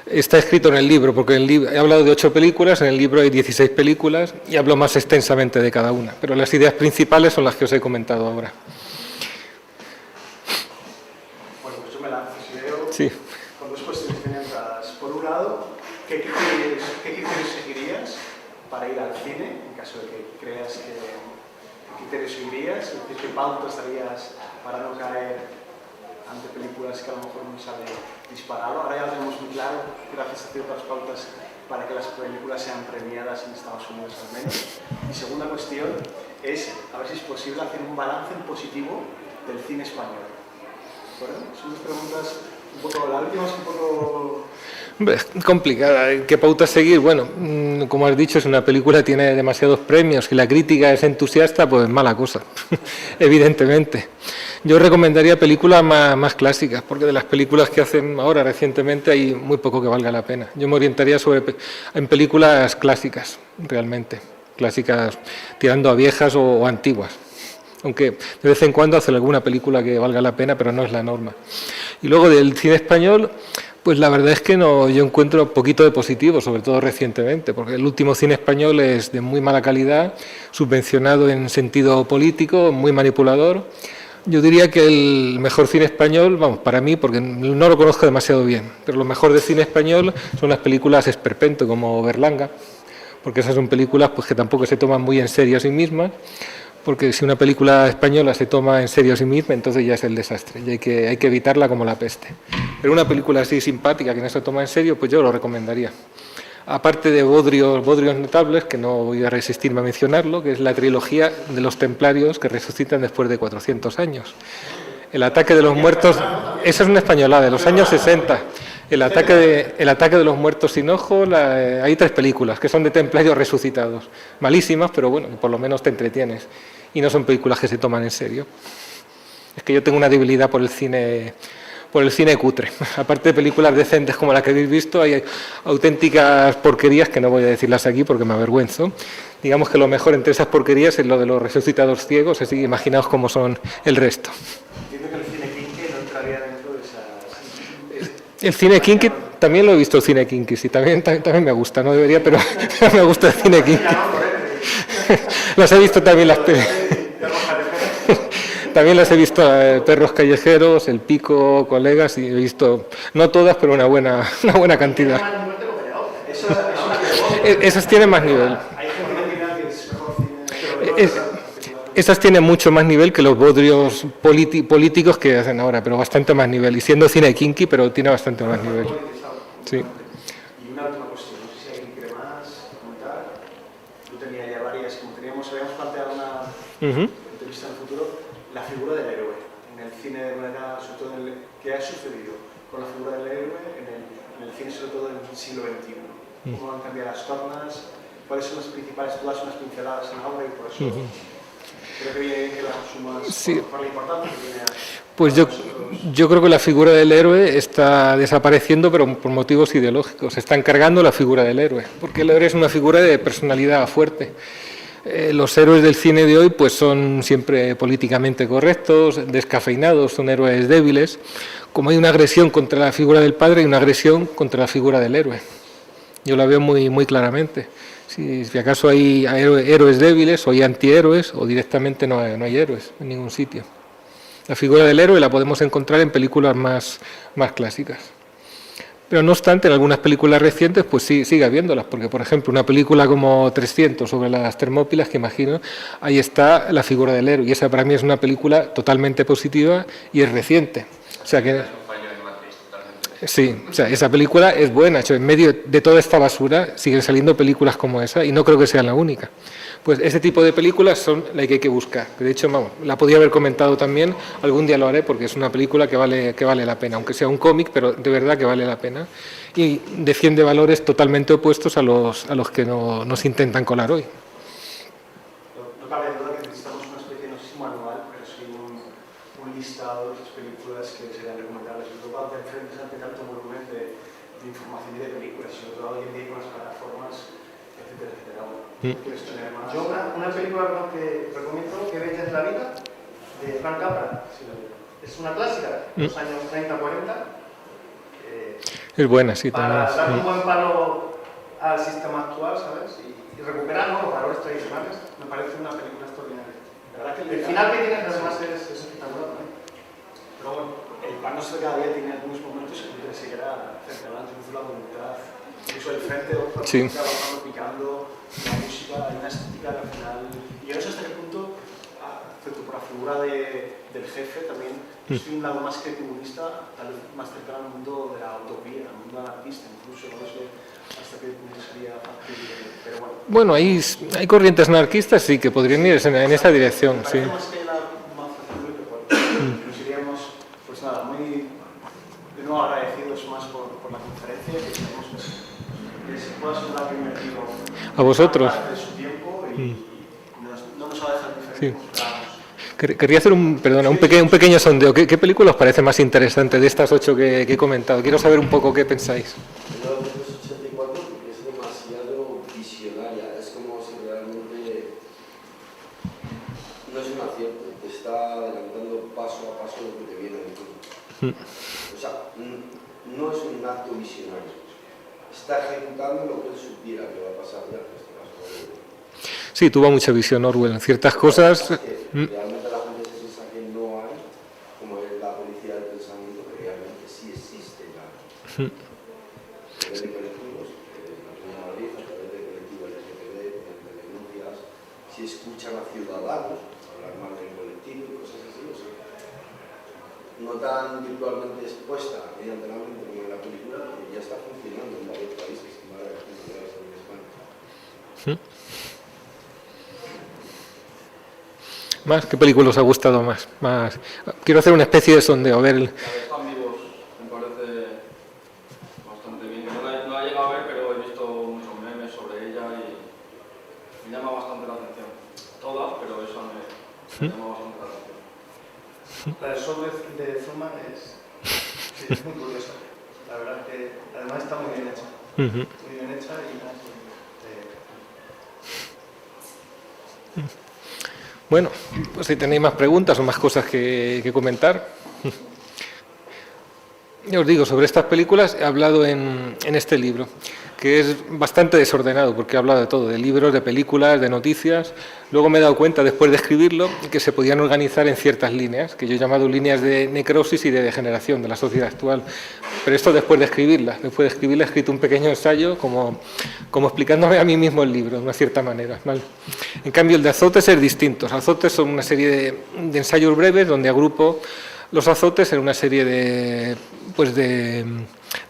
está escrito en el libro, porque en el libro he hablado de 8 películas, en el libro hay 16 películas y hablo más extensamente de cada una, pero las ideas principales son las que os he comentado ahora. Bueno, pues yo me lanzo, si veo, Sí. con dos cuestiones bien entradas. Por un lado, ¿qué criterios seguirías para ir al cine, en caso de que creas que qué criterios seguirías? Es decir, ¿qué pautas darías para no caer ante películas que a lo mejor no sale disparado? Ahora ya lo tenemos muy claro, gracias a ciertas pautas para que las películas sean premiadas en Estados Unidos al menos. Y segunda cuestión es, a ver si es posible, hacer un balance en positivo del cine español. ¿De acuerdo? Son dos preguntas un poco, la última es un poco... Es complicada. ¿Qué pauta seguir? Bueno, como has dicho, si una película tiene demasiados premios y la crítica es entusiasta, pues mala cosa, evidentemente. Yo recomendaría películas más clásicas, porque de las películas que hacen ahora recientemente hay muy poco que valga la pena. Yo me orientaría en películas clásicas, realmente. Clásicas tirando a viejas o antiguas. Aunque de vez en cuando hacen alguna película que valga la pena, pero no es la norma. Y luego del cine español, pues la verdad es que yo encuentro un poquito de positivo, sobre todo recientemente, porque el último cine español es de muy mala calidad, subvencionado en sentido político, muy manipulador. Yo diría que el mejor cine español, vamos, para mí, porque no lo conozco demasiado bien, pero lo mejor de cine español son las películas esperpento, como Berlanga, porque esas son películas pues, que tampoco se toman muy en serio a sí mismas, porque si una película española se toma en serio a sí misma, entonces ya es el desastre, y hay que evitarla como la peste. Pero una película así simpática, que no se toma en serio, pues yo lo recomendaría. Aparte de bodrios notables, que no voy a resistirme a mencionarlo, que es la trilogía de los templarios que resucitan después de 400 años. El ataque de los muertos, esa es una españolada de los años 60. El ataque de los muertos sin ojo, hay 3 películas que son de templarios resucitados. Malísimas, pero bueno, por lo menos te entretienes. Y no son películas que se toman en serio. Es que yo tengo una debilidad por el cine cutre. Aparte de películas decentes como la que habéis visto, hay auténticas porquerías que no voy a decirlas aquí porque me avergüenzo. Digamos que lo mejor entre esas porquerías es lo de los resucitados ciegos, así que imaginaos cómo son el resto. Entiendo que el cine kinky no entraría dentro de esas... El cine kinky, también lo he visto el cine kinky, sí, también me gusta, no debería, pero me gusta el cine kinky. Las he visto también las También las he visto, Perros callejeros, El Pico, Colegas, y he visto, no todas, pero una buena cantidad. Esas tienen más nivel. Esas tienen mucho más nivel que los bodrios políticos que hacen ahora, pero bastante más nivel. Y siendo cine kinky, pero tiene bastante más nivel. Sí. Y una última cuestión, no sé si alguien quiere más comentar. Yo tenía ya varias, como habíamos planteado una entrevista en el futuro, la figura del héroe en el cine de manera, sobre todo ¿qué ha sucedido con la figura del héroe en el cine, sobre todo en el siglo XXI? ¿Cómo han cambiado las tornas? ¿Cuáles son las principales? Todas son las pinceladas en la obra y por eso creo que viene que las sumas por la importancia que tiene. Pues yo creo que la figura del héroe está desapareciendo, pero por motivos ideológicos. Se está encargando la figura del héroe, porque el héroe es una figura de personalidad fuerte. Los héroes del cine de hoy pues son siempre políticamente correctos, descafeinados, son héroes débiles. Como hay una agresión contra la figura del padre, hay una agresión contra la figura del héroe. Yo la veo muy claramente. Si acaso hay héroes débiles o hay antihéroes, o directamente no hay héroes en ningún sitio. La figura del héroe la podemos encontrar en películas más clásicas. Pero no obstante, en algunas películas recientes, pues sí, sigue habiéndolas, porque por ejemplo, una película como 300 sobre las Termópilas, que imagino, ahí está la figura del héroe, y esa para mí es una película totalmente positiva y es reciente. O sea que... Sí, o sea, esa película es buena, o sea, en medio de toda esta basura siguen saliendo películas como esa y no creo que sea la única. Pues ese tipo de películas son las que hay que buscar. De hecho, vamos, la podía haber comentado también, algún día lo haré porque es una película que vale la pena, aunque sea un cómic, pero de verdad que vale la pena. Y defiende valores totalmente opuestos a los que nos intentan colar hoy. No cabe duda que necesitamos una especie, no sé si manual, pero sí un listado de esas películas que serían recomendables. Y luego te enfrentas ante tanto volumen de información y de películas, sobre todo hoy en día con las plataformas, etcétera, etcétera. ¿Quieres tener más? Yo una película que recomiendo, Que bella es la vida, de Frank Capra. Sí, la verdad. Es una clásica, de los años 30-40. Es buena, sí, Para también. dar un buen palo al sistema actual, ¿sabes? Y recuperar los valores tradicionales. Me parece una película extraordinaria. La verdad que El final que tiene además es espectacular también. Pero bueno, el pan nuestro cada día tiene algunos momentos en que se queda frente adelante, incluso la voluntad, incluso el frente de otro, Sí. trabajando, picando, la música, hay una estética que al final. Y yo no sé hasta qué punto, excepto por la figura del jefe, también soy un lado más creativista, tal vez más cercano al mundo de la utopía, al mundo anarquista, incluso, no sé hasta qué punto sería factible, pero bueno. Bueno, hay corrientes anarquistas, sí, que podrían ir en esa dirección, sí. Parece más que la más factible que bueno, nos iríamos, pues nada, muy de nuevo agradecidos más por la conferencia, que esperemos que se pueda sonar invertido A vosotros. de su tiempo y no nos va a dejar diferentes. Sí. Quería hacer un pequeño sondeo. ¿Qué película os parece más interesante de estas 8 que he comentado? Quiero saber un poco qué pensáis. 1984 porque es demasiado visionaria, es como si realmente no es un acierto, te está adelantando paso a paso lo que te viene del futuro. O sea, no es un acto visionario, está ejecutando lo que él supiera que va a pasar ya, en este caso. Sí, tuvo mucha visión Orwell en ciertas cosas. Realmente la gente se piensa que no hay, como es la policía del pensamiento, que realmente sí existe ya. A través de colectivos, la Comunidad de Madrid, a través de colectivos LGTB, de denuncias, si escuchan a ciudadanos hablar mal del colectivo y cosas así, o sea, no tan virtualmente expuesta mediante la mente como en la película, que ya está funcionando en varios países, en varias comunidades en España. ¿Más? ¿Qué película os ha gustado más? Quiero hacer una especie de sondeo, a ver. La de Están vivos me parece bastante bien. No la he llegado a ver, pero he visto muchos memes sobre ella y me llama bastante la atención. Todas, pero esa me llama bastante la atención. La del sol de Zuman es muy curiosa. La verdad que además está muy bien hecha. Muy bien hecha y... Bueno, pues si tenéis más preguntas o más cosas que comentar. Ya os digo, sobre estas películas he hablado en este libro, que es bastante desordenado, porque he hablado de todo, de libros, de películas, de noticias. Luego me he dado cuenta, después de escribirlo, que se podían organizar en ciertas líneas, que yo he llamado líneas de necrosis y de degeneración de la sociedad actual. Pero esto después de escribirla. Después de escribirla he escrito un pequeño ensayo, como explicándome a mí mismo el libro, de una cierta manera, ¿vale? En cambio, el de azotes es distinto. Los azotes son una serie de ensayos breves, donde agrupo los azotes en una serie de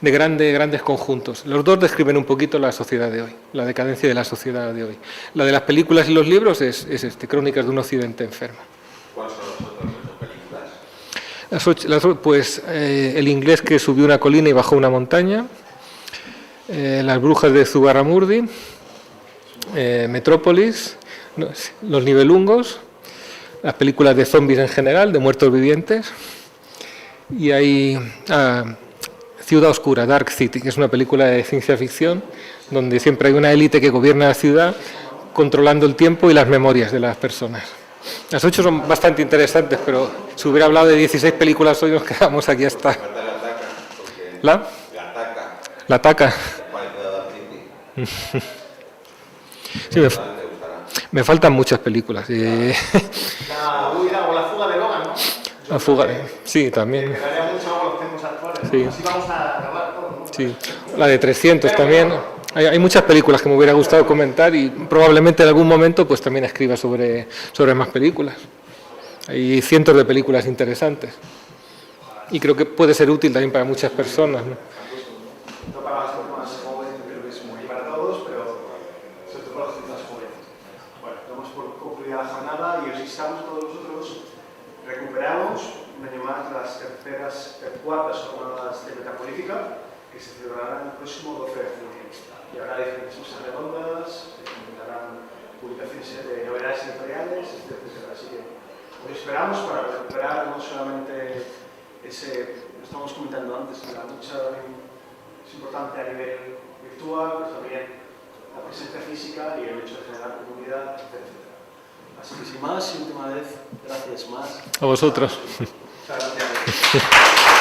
grandes conjuntos. Los dos describen un poquito la sociedad de hoy, la decadencia de la sociedad de hoy. La de las películas y los libros es Crónicas de un Occidente enfermo. ¿Cuáles son las otras películas? Pues El inglés que subió una colina y bajó una montaña, Las brujas de Zugarramurdi, Metrópolis, Los nivelungos, las películas de zombies en general, de muertos vivientes, y hay Ciudad Oscura, Dark City, que es una película de ciencia ficción, donde siempre hay una élite que gobierna la ciudad, controlando el tiempo y las memorias de las personas. Las 8 son bastante interesantes, pero si hubiera hablado de 16 películas hoy nos quedamos aquí hasta... ¿La? La Ataca. Sí, me faltan muchas películas. La huida o la fuga de Logan, ¿no? La fuga, sí, también. Que daría mucho a los tiempos actuales. Sí. Así vamos a grabar todo, ¿no? Sí, la de 300 también. Hay muchas películas que me hubiera gustado comentar y probablemente en algún momento pues también escriba sobre más películas. Hay cientos de películas interesantes y creo que puede ser útil también para muchas personas, ¿no? No para la gente más joven, creo que es muy para todos, pero sobre todo para la gente más joven. Bueno, damos por concluida la jornada y os instamos a todos vosotros. Recuperamos un año más las cuartas jornadas de metapolítica que se celebrarán el próximo 12 de junio. Y habrá diferentes mesas redondas, se comentarán publicaciones de novedades editoriales, etc. Así que os esperamos para recuperar no solamente ese, lo estamos comentando antes, la lucha es importante a nivel virtual, pero también la presencia física y el hecho de generar comunidad, etc. Así que sin más, y última vez, gracias más. A vosotros. Muchas gracias.